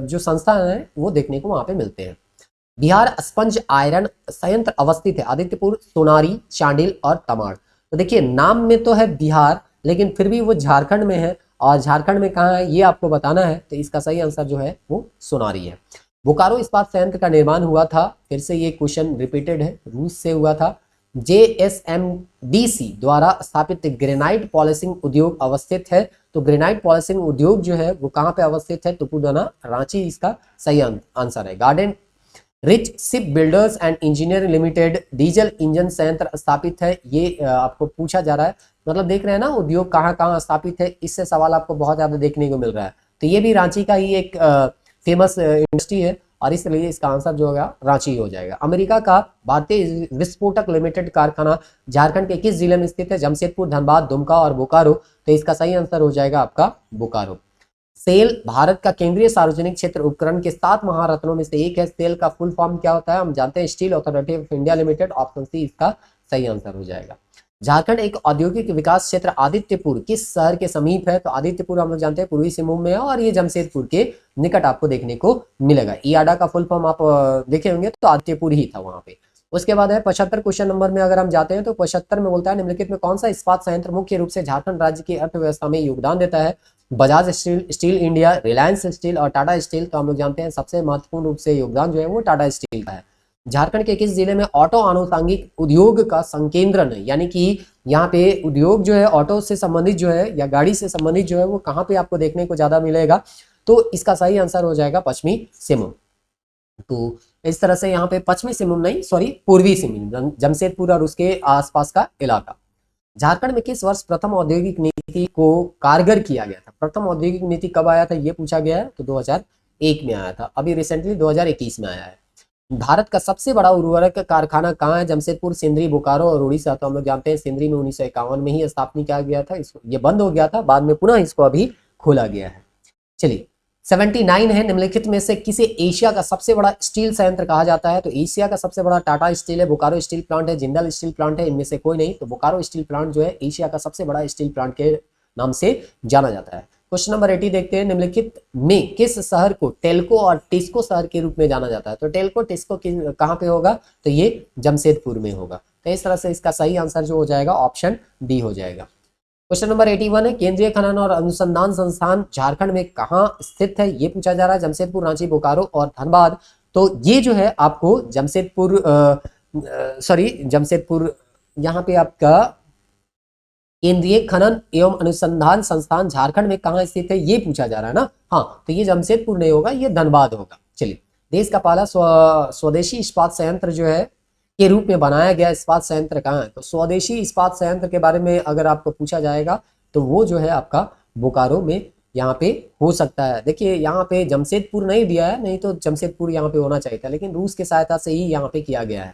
जो संस्थान है वो देखने को वहाँ पे मिलते हैं। बिहार स्पंज आयरन संयंत्र अवस्थित है आदित्यपुर, सोनारी, चांडिल और तमाड़। तो देखिए नाम में तो है बिहार लेकिन फिर भी वो झारखंड में है, और झारखंड में कहाँ है ये आपको बताना है। तो इसका सही आंसर जो है वो सोनारी है। बोकारो इस्पात संयंत्र का निर्माण हुआ था, फिर से ये क्वेश्चन रिपीटेड है, रूस से हुआ था। JSMDC द्वारा स्थापित ग्रेनाइट पॉलिशिंग उद्योग अवस्थित है। तो ग्रेनाइट पॉलिशिंग उद्योग जो है वो कहाँ पे अवस्थित है? तुपुदाना, रांची इसका सही आंसर है। Garden rich ship builders and engineering limited diesel engine संयंत्र स्थापित है, ये आपको पूछा जा रहा है। मतलब देख रहे हैं ना उद्योग कहाँ कहाँ स्थापित है, इससे सवाल आपको बहुत ज्यादा देखने को मिल रहा है। तो ये भी रांची का ही एक फेमस इंडस्ट्री है और इसलिए इसका आंसर जो होगा रांची हो जाएगा। अमेरिका का भारतीय विस्फोटक लिमिटेड कारखाना झारखंड के किस जिले में स्थित है? जमशेदपुर, धनबाद, दुमका और बोकारो। तो इसका सही आंसर हो जाएगा आपका बोकारो। सेल भारत का केंद्रीय सार्वजनिक क्षेत्र उपकरण के 7 महारत्नों में से एक है। सेल का फुल फॉर्म क्या होता है? हम जानते हैं steel authority of India limited. Option C इसका सही आंसर हो जाएगा। झारखंड एक औद्योगिक विकास क्षेत्र आदित्यपुर किस शहर के समीप है? तो आदित्यपुर हम लोग जानते हैं पूर्वी सिंहभूम में है और ये जमशेदपुर के निकट आपको देखने को मिलेगा। इयाडा का फुल फॉर्म आप देखे होंगे तो आदित्यपुर ही था वहां पे। उसके बाद है 75 क्वेश्चन नंबर में अगर हम जाते हैं तो 75 में बोलता है निम्नलिखित में कौन सा इस्पात संयंत्र मुख्य रूप से झारखंड राज्य की अर्थव्यवस्था में योगदान देता है? Bajaj steel, steel India, Reliance steel और टाटा स्टील। तो हम लोग जानते हैं सबसे महत्वपूर्ण रूप से योगदान जो है वो टाटा स्टील का है। झारखंड के किस जिले में ऑटो आनुषंगिक उद्योग का संकेंद्रण है? यानी कि यहाँ पे उद्योग जो है ऑटो से संबंधित जो है या गाड़ी से संबंधित जो है वो कहाँ पे आपको देखने को ज्यादा मिलेगा? तो इसका सही आंसर हो जाएगा पश्चिमी सिंहभूम। तो इस तरह से यहाँ पे पश्चिमी सिंहभूम नहीं सॉरी पूर्वी सिंहभूम, जमशेदपुर और उसके आसपास का इलाका। झारखंड में किस वर्ष प्रथम औद्योगिक नीति को कारगर किया गया था? प्रथम औद्योगिक नीति कब आया था ये पूछा गया है, तो 2001 में आया था। अभी रिसेंटली 2021 में आया है। भारत का सबसे बड़ा उर्वरक कारखाना कहाँ है? जमशेदपुर, सिंदरी, बोकारो और उड़ीसा। तो हम लोग जानते हैं सिंदरी में 1951 में ही स्थापना किया गया था। इसको ये बंद हो गया था, बाद में पुनः इसको अभी खोला गया है। चलिए 79 है, निम्नलिखित में से किसे एशिया का सबसे बड़ा स्टील संयंत्र कहा जाता है? तो एशिया का सबसे बड़ा टाटा स्टील है, बोकारो स्टील प्लांट है, जिंदल स्टील प्लांट है, इनमें से कोई नहीं। तो बोकारो स्टील प्लांट जो है एशिया का सबसे बड़ा स्टील प्लांट के नाम से जाना जाता है। क्वेश्चन नंबर 80 देखते हैं, निम्नलिखित में किस शहर को टेल्को और टिस्को शहर के रूप में जाना जाता है? तो टेल्को टिस्को कहाँ पे होगा? तो ये जमशेदपुर में होगा। तो इस तरह से इसका सही आंसर जो हो जाएगा ऑप्शन डी हो जाएगा। क्वेश्चन नंबर 81 है, केंद्रीय खनन और अनुसंधान संस्थान झारखंड में कहाँ स्थित है? ये पूछा जा रहा है। जमशेदपुर, रांची, बोकारो और धनबाद। तो ये जो है आपको जमशेदपुर यहाँ पे आपका केंद्रीय खनन एवं अनुसंधान संस्थान झारखंड में कहाँ स्थित है ये पूछा जा रहा है ना। हाँ, तो ये जमशेदपुर नहीं होगा, ये धनबाद होगा। चलिए, देश का पहला स्वदेशी इस्पात संयंत्र जो है के रूप में बनाया गया इस्पात संयंत्र कहाँ है? तो स्वदेशी इस्पात संयंत्र के बारे में अगर आपको पूछा जाएगा तो वो जो है आपका बोकारो में यहाँ पे हो सकता है। देखिए यहाँ पे जमशेदपुर नहीं दिया है, नहीं तो जमशेदपुर यहाँ पे होना चाहिए था, लेकिन रूस की सहायता से ही यहाँ पे किया गया है।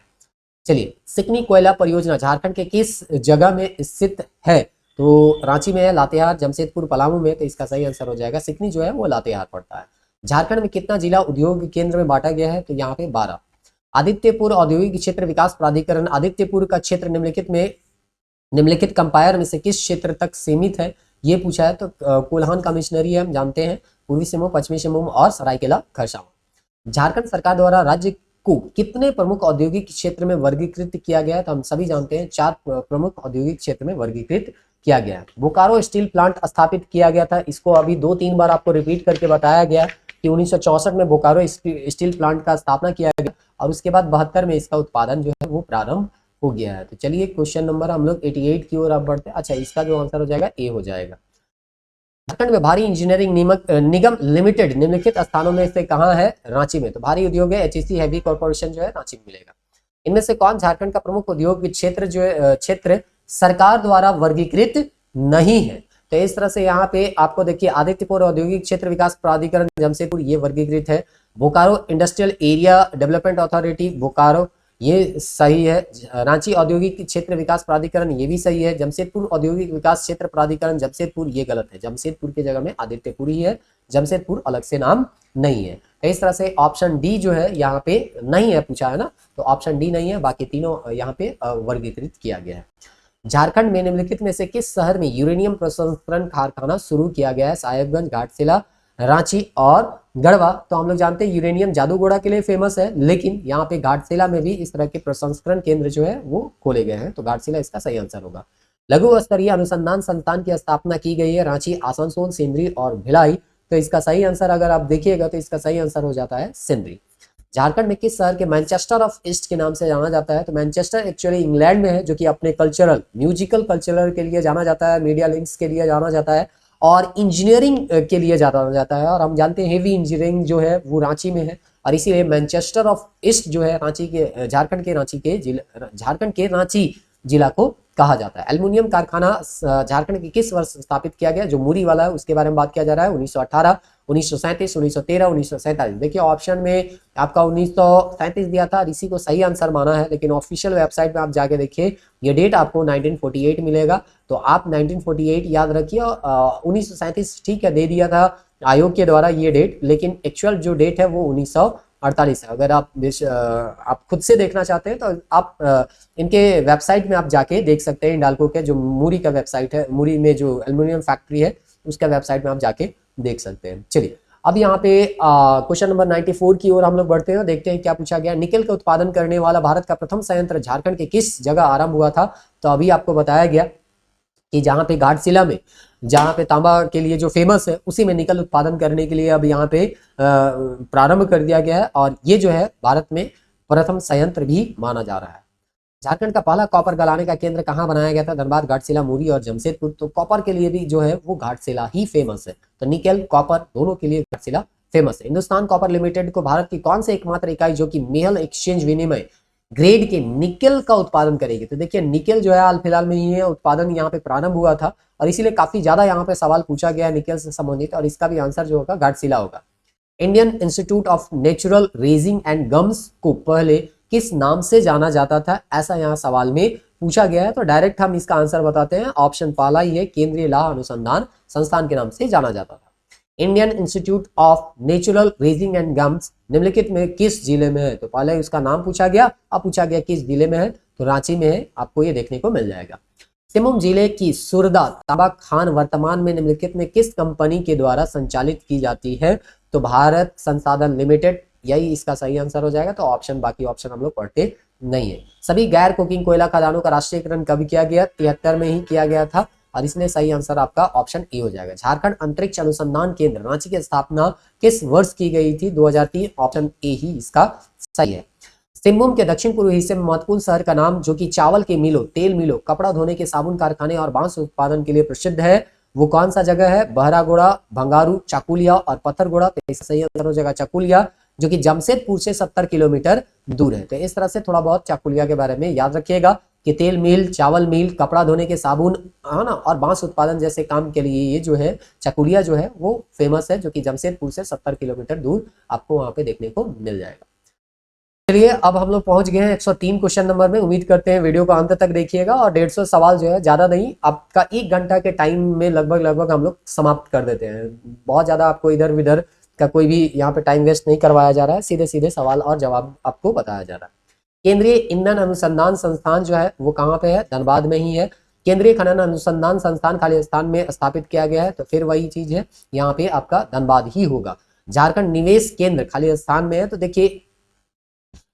चलिए, सिकनी कोयला परियोजना झारखंड के किस जगह में स्थित है? तो रांची में है, लातेहार, जमशेदपुर, पलामू में। तो इसका सही आंसर हो जाएगा सिकनी जो है वो लातेहार पड़ता है। झारखंड में कितना जिला उद्योग केंद्र में बांटा गया है? तो यहाँ पे 12। आदित्यपुर औद्योगिक क्षेत्र विकास प्राधिकरण, आदित्यपुर का क्षेत्र निम्नलिखित कंपायर में से किस क्षेत्र तक सीमित है? ये पूछा है। तो कोल्हान कमिश्नरी है, हम जानते हैं, पूर्वी सिंहभूम, पश्चिमी सिंहभूम और सरायकेला खरसावां। झारखंड सरकार द्वारा राज्य को कितने प्रमुख औद्योगिक क्षेत्र में वर्गीकृत किया गया है? तो हम सभी जानते हैं 4 प्रमुख औद्योगिक क्षेत्र में वर्गीकृत किया गया है। बोकारो स्टील प्लांट स्थापित किया गया था, इसको अभी 2-3 बार आपको रिपीट करके बताया गया कि 1964 में बोकारो स्टील प्लांट का स्थापना किया गया और उसके बाद 72 में इसका उत्पादन जो है वो प्रारंभ हो गया है। तो चलिए क्वेश्चन नंबर हम लोग 88 की ओर अब बढ़ते हैं। अच्छा, इसका जो आंसर हो जाएगा ए हो जाएगा। झारखंड में भारी इंजीनियरिंग निगम लिमिटेड निम्नलिखित स्थानों में से कहाँ है? रांची में। तो भारी उद्योग है एचईसी हैवी कॉर्पोरेशन जो है रांची में मिलेगा। इनमें से कौन झारखंड का प्रमुख उद्योग क्षेत्र जो है क्षेत्र सरकार द्वारा वर्गीकृत नहीं है? तो इस तरह से यहाँ पे आपको देखिए आदित्यपुर औद्योगिक क्षेत्र विकास प्राधिकरण जमशेदपुर ये वर्गीकृत है। Bokaro industrial area development authority Bokaro ये सही है। रांची औद्योगिक क्षेत्र विकास प्राधिकरण ये भी सही है। जमशेदपुर औद्योगिक विकास क्षेत्र प्राधिकरण जमशेदपुर ये गलत है, जमशेदपुर की जगह में आदित्यपुर ही है, जमशेदपुर अलग से नाम नहीं है। तो इस तरह से ऑप्शन डी जो है यहाँ पे नहीं है, पूछा है ना, तो ऑप्शन डी नहीं है, बाकी तीनों यहाँ पे वर्गीकृत किया गया है। झारखंड में निम्नलिखित में से किस शहर में यूरेनियम प्रसंस्करण कारखाना शुरू किया गया है? साहेबगंज, घाटशिला, रांची और गढ़वा। तो हम लोग जानते हैं यूरेनियम जादूगोड़ा के लिए फेमस है, लेकिन यहाँ पे घाटशिला में भी इस तरह के प्रसंस्करण केंद्र जो है वो खोले गए हैं। तो घाटशिला इसका सही आंसर होगा। लघु स्तरीय अनुसंधान संस्थान की स्थापना की गई है रांची, आसनसोल, सिंदरी और भिलाई। तो इसका सही आंसर अगर आप देखिएगा तो इसका सही आंसर हो जाता है सिंदरी। झारखंड में किस शहर के मैनचेस्टर ऑफ ईस्ट के नाम से जाना जाता है? तो मैनचेस्टर एक्चुअली इंग्लैंड में है, जो कि अपने म्यूजिकल कल्चरल के लिए जाना जाता है, मीडिया लिंक्स के लिए जाना जाता है और इंजीनियरिंग के लिए जाना जाता है। और हम जानते हैं हेवी इंजीनियरिंग जो है वो रांची में है और इसीलिए मैनचेस्टर ऑफ ईस्ट जो है झारखंड के रांची जिला को कहा जाता है। एल्युमिनियम कारखाना झारखंड के किस वर्ष स्थापित किया गया? जो मूरी वाला है उसके बारे में बात किया जा रहा है। 1918, 1937, 1913, 1947। देखिए ऑप्शन में आपका 1937 दिया था, इसी को सही आंसर माना है, लेकिन ऑफिशियल वेबसाइट में आप जाके देखिए ये डेट आपको 1948 मिलेगा। तो आप 1948 याद रखिए। 1937 ठीक है दे दिया था आयोग के द्वारा ये डेट, लेकिन एक्चुअल जो डेट है वो 1948 है। अगर आप खुद से देखना चाहते हैं तो आप इनके वेबसाइट में आप जाके देख सकते हैं। हिंडाल्को के जो मूरी का वेबसाइट है, मूरी में जो एल्युमिनियम फैक्ट्री है उसका वेबसाइट में आप जाके देख सकते हैं। चलिए अब यहाँ पे क्वेश्चन नंबर 94 की ओर हम लोग बढ़ते हैं, देखते हैं क्या पूछा गया। निकेल का उत्पादन करने वाला भारत का प्रथम संयंत्र झारखंड के किस जगह आरंभ हुआ था? तो अभी आपको बताया गया कि जहाँ पे घाटशिला में, जहाँ पे तांबा के लिए जो फेमस है, उसी में निकल उत्पादन करने के लिए अब यहाँ पे प्रारंभ कर दिया गया है और ये जो है भारत में प्रथम संयंत्र भी माना जा रहा है। झारखंड का पहला कॉपर गलाने का केंद्र कहाँ बनाया गया था? धनबाद, घाटशिला, मुरी और जमशेदपुर। तो कॉपर के लिए भी जो है वो घाटशिला ही फेमस है। तो निकेल कॉपर दोनों के लिए घाटशिला फेमस है। हिंदुस्तान कॉपर लिमिटेड को भारत की कौन से एकमात्र इकाई जो कि मेहल एक्सचेंज विनिमय ग्रेड के निकेल का उत्पादन करेगी? तो देखिए निकेल जो है हाल फिलहाल में ही है उत्पादन यहाँ पे प्रारंभ हुआ था और इसीलिए काफी ज्यादा यहाँ पे सवाल पूछा गया है निकेल से संबंधित, और इसका भी आंसर जो होगा घाटशिला होगा। Indian institute of natural raising and gums को पहले किस नाम से जाना जाता था, ऐसा यहाँ सवाल में पूछा गया है। तो डायरेक्ट हम इसका आंसर बताते हैं, ऑप्शन पहला ही है, केंद्रीय लाह अनुसंधान संस्थान के नाम से जाना जाता था। Indian institute of natural raising and gums निम्नलिखित में किस जिले में है, तो पहले उसका नाम पूछा गया, अब पूछा गया किस जिले में है, तो रांची में है, आपको ये देखने को मिल जाएगा। सिमुम जिले की सुरदा तांबा खान वर्तमान में निम्नलिखित में किस कंपनी के द्वारा संचालित की जाती है, तो भारत संसाधन लिमिटेड, यही इसका सही आंसर हो जाएगा। तो ऑप्शन, बाकी ऑप्शन हम लोग पढ़ते नहीं है। सभी गैर कोकिंग कोयला खदानों का राष्ट्रीयकरण कब किया गया, 73 में ही किया गया था, और इसलिए सही आंसर आपका ऑप्शन ए हो जाएगा। झारखंड अंतरिक्ष अनुसंधान केंद्र रांची की स्थापना किस वर्ष की गई थी, 2003, ऑप्शन ए ही इसका सही है। सिंहभूम के दक्षिण पूर्वी हिस्से में महत्वपूर्ण शहर का नाम जो कि चावल के मिलों, तेल मिलों, कपड़ा धोने के साबुन कारखाने और बांस उत्पादन के लिए प्रसिद्ध है, वो कौन सा जगह है, बहरागोड़ा, भंगारू, चाकुलिया और पत्थरगोड़ा। तो इसका सही आंसर हो जाएगा चाकुलिया, जो कि जमशेदपुर से 70 किलोमीटर दूर है। तो इस तरह से थोड़ा बहुत चाकुलिया के बारे में याद रखिएगा कि तेल मिल, चावल मिल, कपड़ा धोने के साबुन, है ना, और बांस उत्पादन जैसे काम के लिए ये जो है चाकुलिया जो है वो फेमस है, जो कि जमशेदपुर से 70 किलोमीटर दूर आपको वहां पे देखने को मिल जाएगा। चलिए अब हम लोग पहुंच गए हैं 103 क्वेश्चन नंबर में। उम्मीद करते हैं वीडियो को अंत तक देखिएगा, और 150 सवाल जो है, ज्यादा नहीं, आपका 1 घंटा के टाइम में लगभग हम लोग समाप्त कर देते हैं। बहुत ज्यादा आपको इधर उधर का कोई भी यहाँ पे टाइम वेस्ट नहीं करवाया जा रहा है, सीधे सीधे सवाल और जवाब आपको बताया जा रहा है। केंद्रीय ईंधन अनुसंधान संस्थान जो है वो कहाँ पे है, धनबाद में ही है। केंद्रीय खनन अनुसंधान संस्थान खालिस्तान में स्थापित किया गया है, तो फिर वही चीज है, यहाँ पे आपका धनबाद ही होगा। झारखंड निवेश केंद्र खालिस्तान में है, तो देखिए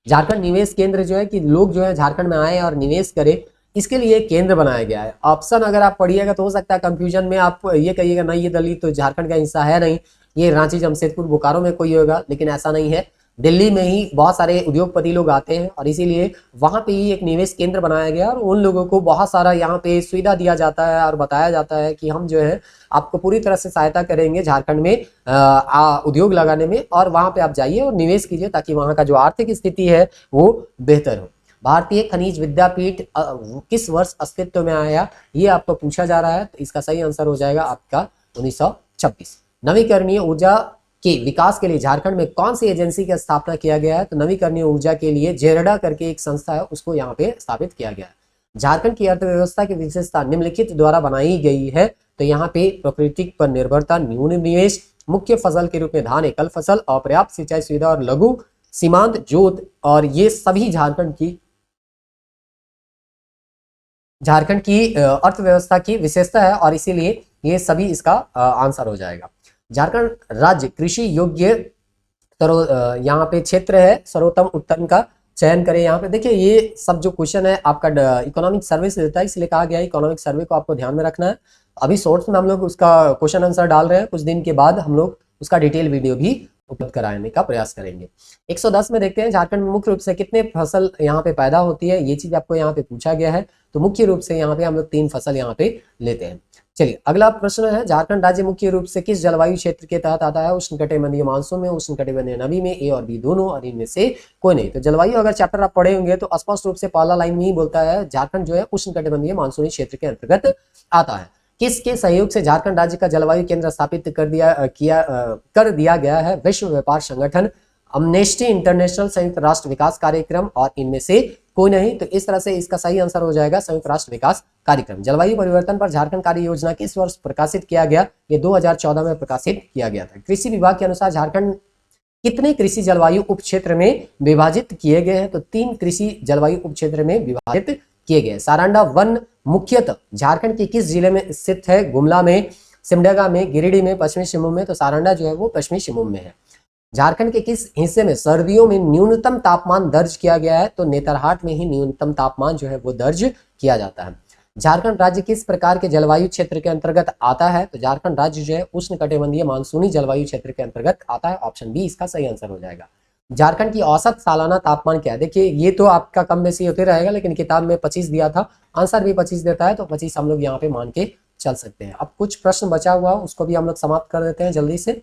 झारखंड निवेश केंद्र जो है कि लोग जो है झारखंड में आए और निवेश करें, इसके लिए केंद्र बनाया गया है। ऑप्शन अगर आप पढ़िएगा तो हो सकता है कंफ्यूजन में आप ये कहिएगा नहीं ये दिल्ली तो झारखंड का हिस्सा है नहीं, ये रांची, जमशेदपुर, बोकारो में कोई होगा, लेकिन ऐसा नहीं है। दिल्ली में ही बहुत सारे उद्योगपति लोग आते हैं और इसीलिए वहां पे ही एक निवेश केंद्र बनाया गया और उन लोगों को बहुत सारा यहाँ पे सुविधा दिया जाता है और बताया जाता है कि हम जो है आपको पूरी तरह से सहायता करेंगे झारखंड में उद्योग लगाने में, और वहां पे आप जाइए और निवेश कीजिए ताकि वहां का जो आर्थिक स्थिति है वो बेहतर हो। भारतीय खनिज विद्यापीठ किस वर्ष अस्तित्व में आया, ये आपको पूछा जा रहा है, तो इसका सही आंसर हो जाएगा आपका 1926। नवीकरणीय ऊर्जा के विकास के लिए झारखंड में कौन सी एजेंसी की स्थापना किया गया है, तो नवीकरणीय ऊर्जा के लिए जेरेडा करके एक संस्था है, उसको यहाँ पे स्थापित किया गया है। झारखंड की अर्थव्यवस्था की विशेषता निम्नलिखित द्वारा बनाई गई है, तो यहाँ पे प्रकृति पर निर्भरता, न्यून निवेश, मुख्य फसल के रूप में धान एकल फसल, अपर्याप्त सिंचाई सुविधा और लघु सीमांत जोत, और ये सभी झारखंड की अर्थव्यवस्था की विशेषता है और इसीलिए ये सभी इसका आंसर हो जाएगा। झारखंड राज्य कृषि योग्य यहाँ पे क्षेत्र है, सर्वोत्तम उत्तम का चयन करें। यहाँ पे देखिए ये सब जो क्वेश्चन है आपका इकोनॉमिक सर्वे से देता है, इसलिए कहा गया है इकोनॉमिक सर्वे को आपको ध्यान में रखना है। अभी शॉर्ट्स में हम लोग उसका क्वेश्चन आंसर डाल रहे हैं, कुछ दिन के बाद हम लोग उसका डिटेल वीडियो भी उपलब्ध कराने का प्रयास करेंगे। 110 में देखते हैं झारखंड में मुख्य रूप से कितने फसल यहाँ पे पैदा होती है, ये चीज आपको यहाँ पे पूछा गया है। तो मुख्य रूप से यहाँ पे हम लोग 3 फसल यहाँ पे लेते हैं। चलिए अगला प्रश्न है, झारखंड राज्य मुख्य रूप से किस जलवायु क्षेत्र के तहत आता है, उष्णकटिबंधीय मानसून में, उष्णकटिबंधीय नमी में, ए और बी दोनों, और इनमें से कोई नहीं। तो जलवायु अगर चैप्टर आप पढ़े होंगे तो स्पष्ट रूप से पहला लाइन में ही बोलता है झारखंड जो है उष्णकटिबंधीय मानसूनी क्षेत्र के अंतर्गत आता है। किसके सहयोग से झारखंड राज्य का जलवायु केंद्र स्थापित कर दिया गया है, विश्व व्यापार संगठन, अमनेस्टी इंटरनेशनल, संयुक्त राष्ट्र विकास कार्यक्रम, और इनमें से कोई नहीं। तो इस तरह से इसका सही आंसर हो जाएगा संयुक्त राष्ट्र विकास कार्यक्रम। जलवायु परिवर्तन पर झारखंड कार्य योजना किस वर्ष प्रकाशित किया गया, ये 2014 में प्रकाशित किया गया था। कृषि विभाग के अनुसार झारखंड कितने कृषि जलवायु उप क्षेत्र में विभाजित किए गए हैं, तो 3 कृषि जलवायु उप क्षेत्र में विभाजित किए गए। सारंडा वन मुख्यतः झारखंड के किस जिले में स्थित है, गुमला में, सिमडेगा में, गिरिडीह में, पश्चिमी सिंहभूम में। तो सारंडा जो है वो पश्चिमी सिंहभूम में है। झारखंड के किस हिस्से में सर्दियों में न्यूनतम तापमान दर्ज किया गया है, तो नेतरहाट में ही न्यूनतम तापमान जो है वो दर्ज किया जाता है। झारखंड राज्य किस प्रकार के जलवायु क्षेत्र के अंतर्गत आता है, तो झारखंड राज्य जो है उष्णकटिबंधीय मानसूनी जलवायु क्षेत्र के अंतर्गत आता है, ऑप्शन बी इसका सही आंसर हो जाएगा। झारखंड की औसत सालाना तापमान क्या है, देखिए ये तो आपका कम बेसी होते रहेगा, लेकिन किताब में 25 दिया था, आंसर भी 25 देता है, तो 25 हम लोग यहाँ पे मान के चल सकते हैं। अब कुछ प्रश्न बचा हुआ उसको भी हम लोग समाप्त कर देते हैं जल्दी से।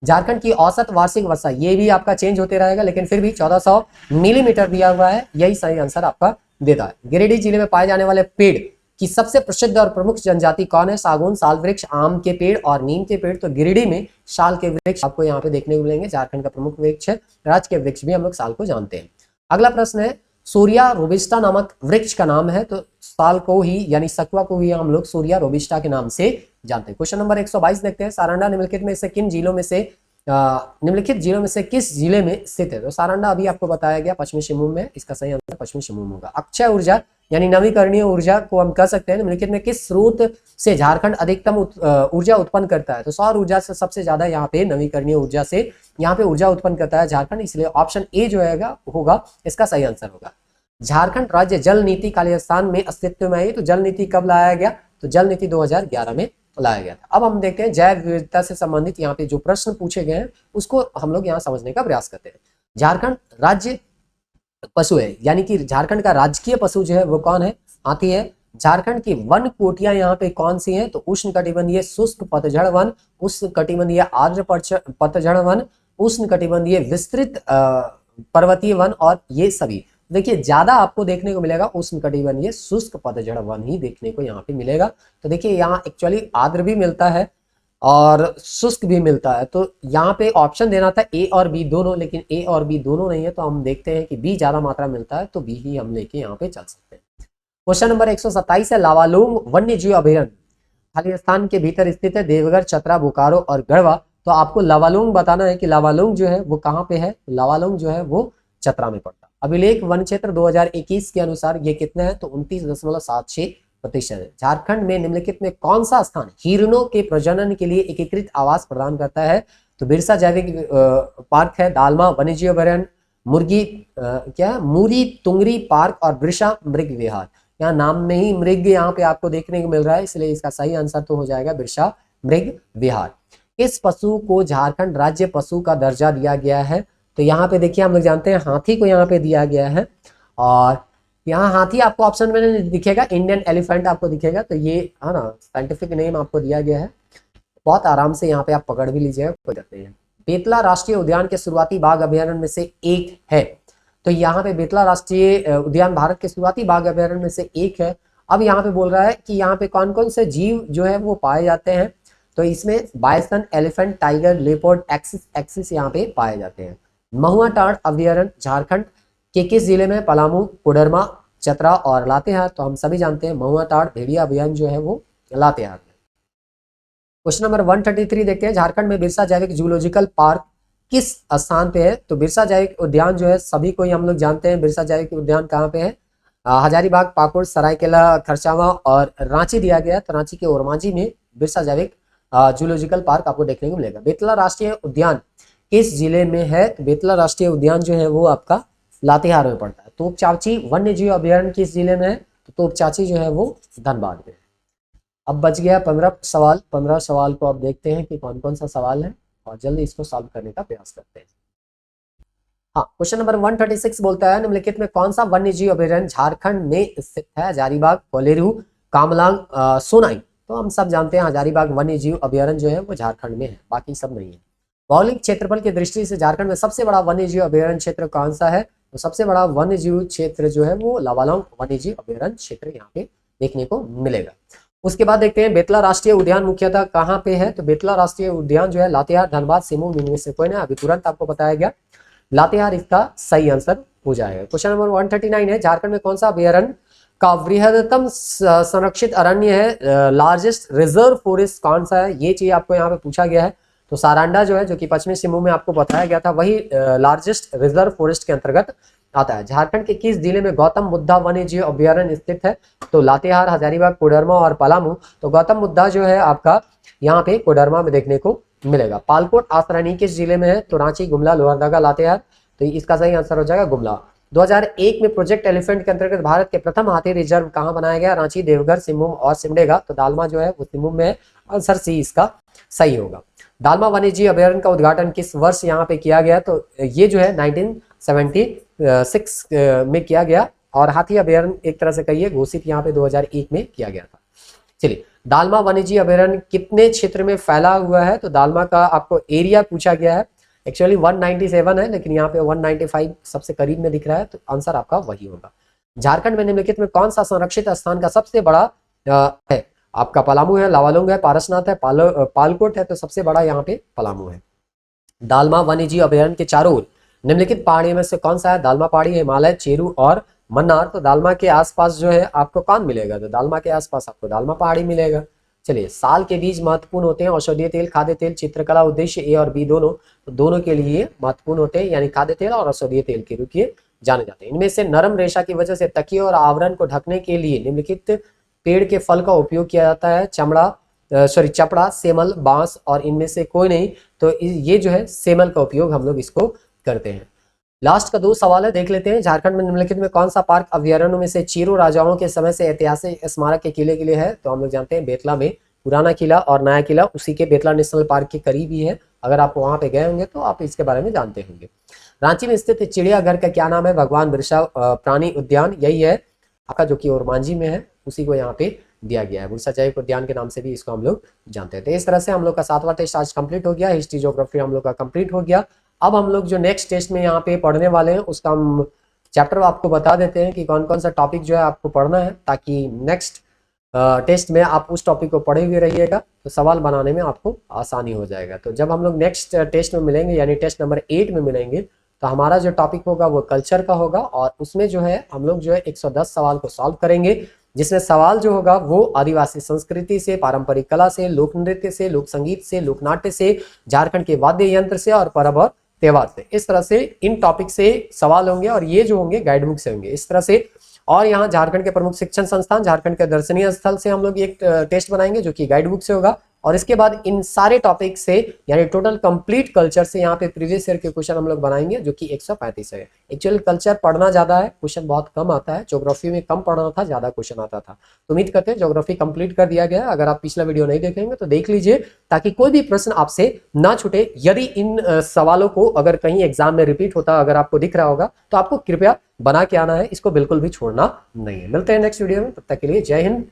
झारखंड की औसत वार्षिक वर्षा, ये भी आपका चेंज होते रहेगा, लेकिन फिर भी 1400 मिलीमीटर दिया हुआ है, यही सही आंसर आपका देता है। गिरिडीह जिले में पाए जाने वाले पेड़ कि सबसे प्रसिद्ध और प्रमुख जनजाति कौन है? सागौन, साल वृक्ष, आम के पेड़ और नीम के पेड़। तो गिरिडीह में साल के वृक्ष आपको यहाँ पे देखने को मिलेंगे। झारखंड का प्रमुख वृक्ष है। राज्य के वृक्ष भी हम लोग साल को जानते हैं। अगला प्रश्न है, सूर्या रोबिस्टा नामक वृक्ष का नाम है। तो साल को ही यानी सखुआ को ही हम लोग सूर्या रोबिस्टा के नाम से जानते हैं। क्वेश्चन नंबर 122 देखते हैं, सारंडा निम्नलिखित में से किन जिलों में से निम्नलिखित जिलों में से किस जिले में स्थित है? तो सारंडा अभी आपको बताया गया पश्चिमी सिंहभूम में, इसका सही आंसर पश्चिमी सिंहभूम होगा। अक्षय ऊर्जा यानी नवीकरणीय ऊर्जा को हम कह सकते हैं निम्नलिखित में किस स्रोत से झारखंड अधिकतम ऊर्जा उत्पन्न करता है? तो सौर ऊर्जा से सबसे ज्यादा यहाँ पे नवीकरणीय ऊर्जा से यहाँ पे ऊर्जा उत्पन्न करता है झारखंड, इसलिए ऑप्शन ए जो होगा इसका सही आंसर होगा। झारखंड राज्य जल नीति खालिस्तान में अस्तित्व में आई। तो जल नीति कब लाया गया? तो जल नीति 2011 में लाया गया था। अब हम देखते हैं जैव विविधता से संबंधित यहाँ पे जो प्रश्न पूछे गए हैं उसको हम लोग यहाँ समझने का प्रयास करते हैं। झारखंड राज्य पशु है, यानी कि झारखंड का राजकीय पशु जो है वो कौन है? हाथी है। झारखंड की वन कोटियां यहाँ पे कौन सी हैं? तो उष्ण कटिबंधीय शुष्क पतझड़ वन, उष्ण कटिबंधीय आर्द्र पतझड़ वन, उष्ण कटिबंधीय विस्तृत पर्वतीय वन और ये सभी। देखिए ज्यादा आपको देखने को मिलेगा उष्ण कटिबंधीय शुष्क पतझड़ वन ही देखने को यहाँ पे मिलेगा। तो देखिए यहाँ एक्चुअली आर्द्र भी मिलता है और शुष्क भी मिलता है। तो यहाँ पे ऑप्शन देना था ए और बी दोनों, लेकिन ए और बी दोनों नहीं है, तो हम देखते हैं कि बी ज्यादा मात्रा मिलता है, तो बी ही हम लेके यहाँ पे चल सकते हैं। क्वेश्चन नंबर 127 है, लावालूंग वन्य जीव अभयारण्य खालिस्तान के भीतर स्थित है। देवघर, चतरा, बोकारो और गढ़वा। तो आपको लावालूंग बताना है कि लावालूंग जो है वो कहाँ पे है? लावालूंग जो है वो चतरा में पड़ता है। अभिलेख वन क्षेत्र 2021 के अनुसार ये कितना है? तो 29.76% है। झारखंड में निम्नलिखित में कौन सा स्थान हिरणों के प्रजनन के लिए एकीकृत आवास प्रदान करता है? तो बिरसा जैविक पार्क है, दालमा वन्यजीव अभयारण्य, मूरी तुंगरी पार्क और बिरसा मृग विहार। यहाँ नाम में ही मृग यहाँ पे आपको देखने को मिल रहा है, इसलिए इसका सही आंसर तो हो जाएगा बिरसा मृग विहार। इस पशु को झारखंड राज्य पशु का दर्जा दिया गया है? तो यहाँ पे देखिए हम लोग जानते हैं हाथी को यहाँ पे दिया गया है, और यहाँ हाथी आपको ऑप्शन में दिखेगा, इंडियन एलिफेंट आपको दिखेगा। तो ये है ना साइंटिफिक नेम आपको दिया गया है, बहुत आराम से यहाँ पे आप पकड़ भी लीजिएगा, कोई दिक्कत नहीं है। बेतला राष्ट्रीय उद्यान के शुरुआती बाघ अभयारण्य में से एक है। तो यहाँ पे बेतला राष्ट्रीय उद्यान भारत के शुरुआती बाघ अभयारण्य में से एक है। अब यहाँ पे बोल रहा है कि यहाँ पे कौन कौन से जीव जो है वो पाए जाते हैं? तो इसमें bison, elephant, tiger, leopard, axis यहाँ पे पाए जाते हैं। महुआ टाड़ अभयारण्य झारखंड के किस जिले में? पलामू, कोडरमा, चतरा और लातेहार। तो हम सभी जानते हैं महुआ टाड़ भेड़िया अभयारण्य जो है वो लातेहार में। क्वेश्चन नंबर 133 देखते हैं, झारखंड में बिरसा जैविक जूलॉजिकल पार्क किस स्थान पे है? तो बिरसा जैविक उद्यान जो है सभी को ही हम लोग जानते हैं। बिरसा जैविक उद्यान कहाँ पे है? हजारीबाग, पाकुड़, सरायकेला, खरसावां और रांची दिया गया है। तो रांची के ओरमांझी में बिरसा जैविक जूलॉजिकल पार्क आपको देखने को मिलेगा। बेतला राष्ट्रीय उद्यान किस जिले में है? तो बेतला राष्ट्रीय उद्यान जो है वो आपका लातेहार में पड़ता है। तोपचाची वन्य जीव अभयारण्य किस जिले में है? तो तोपचाची जो है वो धनबाद में है। अब बच गया 15 सवाल। 15 सवाल को अब देखते हैं कि कौन कौन सा सवाल है और जल्दी इसको सॉल्व करने का प्रयास करते हैं। हाँ, क्वेश्चन नंबर 136 बोलता है निम्नलिखित में कौन सा वन्य जीव अभयारण्य झारखंड में स्थित है? हजारीबाग, कोलेरू, कामलांग, सोनाई। तो हम सब जानते हैं हजारीबाग वन्य जीव अभयारण्य जो है वो झारखंड में है, बाकी सब नहीं है। भौगोलिक क्षेत्रफल की दृष्टि से झारखंड में सबसे बड़ा वन्य जीव अभयारण्य क्षेत्र कौन सा है? तो सबसे बड़ा वन्य जीव क्षेत्र जो है वो लावालौंग वन्य जीव अभयारण्य क्षेत्र यहाँ पे देखने को मिलेगा। उसके बाद देखते हैं बेतला राष्ट्रीय उद्यान मुख्यतः कहाँ पे है? तो बेतला राष्ट्रीय उद्यान जो है लातेहार, धनबाद, सिमू, इनमें से कोई ना, अभी तुरंत आपको बताया गया लातेहार इसका सही आंसर हो जाएगा। क्वेश्चन नंबर 139 है, झारखंड में कौन सा अभयारण्य का वृहत्तम संरक्षित अरण्य है? लार्जेस्ट रिजर्व फॉरेस्ट कौन सा है? ये चीज आपको यहाँ पे पूछा गया है। तो सारंडा जो है जो कि पश्चिमी सिंहभूम में आपको बताया गया था वही लार्जेस्ट रिजर्व फॉरेस्ट के अंतर्गत आता है। झारखंड के किस जिले में गौतम बुद्धा वन्य जीव अभयारण्य स्थित है? तो लातेहार, हजारीबाग, कोडरमा और पलामू। तो गौतम बुद्धा जो है आपका यहाँ पे कोडरमा में देखने को मिलेगा। पालकोट आसरानी किस जिले में है? तो रांची, गुमला, लोहरदगा, लातेहार। तो इसका सही आंसर हो जाएगा गुमला। 2001 में प्रोजेक्ट एलिफेंट के अंतर्गत भारत के प्रथम हाथी रिजर्व कहाँ बनाया गया? रांची, देवघर, सिमूम और सिमडेगा। तो दालमा जो है वो सिमूम में है, आंसर सी इसका सही होगा। दालमा वन्यजीव अभयारण्य का उद्घाटन किस वर्ष यहाँ पे किया गया? तो ये जो है 1976 में किया गया, और हाथी अभयारण्य एक तरह से कहिए घोषित यहाँ पे 2001 में किया गया था। चलिए, दालमा वन्यजीव अभयारण्य कितने क्षेत्र में फैला हुआ है? तो दालमा का आपको एरिया पूछा गया है, एक्चुअली 197 है, लेकिन यहाँ पे 195 सबसे करीब में दिख रहा है, तो आंसर आपका वही होगा। झारखंड में निम्नलिखित में कौन सा संरक्षित स्थान का सबसे बड़ा है। आपका पलामू है, लावालुंग है, पारसनाथ है, पालकोट है, तो सबसे बड़ा यहाँ पे पलामू है। दालमा वन्यजीव अभयारण्य के चारों ओर निम्नलिखित पहाड़ियों में से कौन सा है? दालमा पहाड़ी, हिमालय, चेरू और मन्नार। तो दालमा के आसपास जो है आपको कौन मिलेगा? तो दालमा के आसपास आपको दालमा पहाड़ी मिलेगा। चलिए, साल के बीज महत्वपूर्ण होते हैं, औषधीय तेल, खाद्य तेल, चित्रकला उद्देश्य ए और बी दोनों, तो दोनों के लिए महत्वपूर्ण होते हैं, यानी खाद्य तेल और औषधीय तेल के रूप में जाने जाते हैं। इनमें से नरम रेशा की वजह से तकिए और आवरण को ढकने के लिए निम्नलिखित पेड़ के फल का उपयोग किया जाता है। चपड़ा, सेमल, बांस और इनमें से कोई नहीं। तो ये जो है सेमल का उपयोग हम लोग इसको करते हैं। लास्ट का 2 सवाल है, देख लेते हैं। झारखंड में निम्नलिखित में कौन सा पार्क अभ्यारण्यों में से चीरो राजाओं के समय से ऐतिहासिक स्मारक के किले के लिए है? तो हम लोग जानते हैं बेतला में पुराना किला और नया किला उसी के बेतला नेशनल पार्क के करीब ही है। अगर आप वहां पे गए होंगे तो आप इसके बारे में जानते होंगे। रांची में स्थित चिड़ियाघर का क्या नाम है? भगवान बिरसा प्राणी उद्यान, यही है आपका, जो कि ओरमांझी में है, उसी को यहाँ पे दिया गया है। बिरसा जैविक उद्यान के नाम से भी इसको हम लोग जानते हैं। तो इस तरह से हम लोग का 7वां टेस्ट आज कंप्लीट हो गया। हिस्ट्री ज्योग्राफी हम लोग का कंप्लीट हो गया। अब हम लोग जो नेक्स्ट टेस्ट में यहाँ पे पढ़ने वाले हैं उसका हम चैप्टर आपको बता देते हैं कि कौन कौन सा टॉपिक जो है आपको पढ़ना है, ताकि नेक्स्ट टेस्ट में आप उस टॉपिक को पढ़े हुए रहिएगा, तो सवाल बनाने में आपको आसानी हो जाएगा। तो जब हम लोग नेक्स्ट टेस्ट में मिलेंगे, यानी टेस्ट नंबर 8 में मिलेंगे, तो हमारा जो टॉपिक होगा वो कल्चर का होगा, और उसमें जो है हम लोग जो है 110 सवाल को सॉल्व करेंगे, जिसमें सवाल जो होगा वो आदिवासी संस्कृति से, पारंपरिक कला से, लोक नृत्य से, लोक संगीत से, लोक नाट्य से, झारखंड के वाद्य यंत्र से और पर्व और त्योहार से। इस तरह से इन टॉपिक से सवाल होंगे, और ये जो होंगे गाइड बुक से होंगे इस तरह से। और यहाँ झारखंड के प्रमुख शिक्षण संस्थान, झारखंड के दर्शनीय स्थल से हम लोग एक टेस्ट बनाएंगे जो कि गाइड बुक से होगा, और इसके बाद इन सारे टॉपिक से, यानी टोटल कंप्लीट कल्चर से यहाँ पे प्रीवियस ईयर के क्वेश्चन हम लोग बनाएंगे, जो कि 135 है। एक्चुअली कल्चर पढ़ना ज्यादा है, क्वेश्चन बहुत कम आता है। ज्योग्राफी में कम पढ़ना था, ज्यादा क्वेश्चन आता था। तो उम्मीद करते हैं ज्योग्राफी कंप्लीट कर दिया गया। अगर आप पिछला वीडियो नहीं देखेंगे तो देख लीजिए, ताकि कोई भी प्रश्न आपसे ना छूटे। यदि इन सवालों को अगर कहीं एग्जाम में रिपीट होता अगर आपको दिख रहा होगा, तो आपको कृपया बना के आना है, इसको बिल्कुल भी छोड़ना नहीं है। मिलते हैं नेक्स्ट वीडियो में, तब तक के लिए जय हिंद,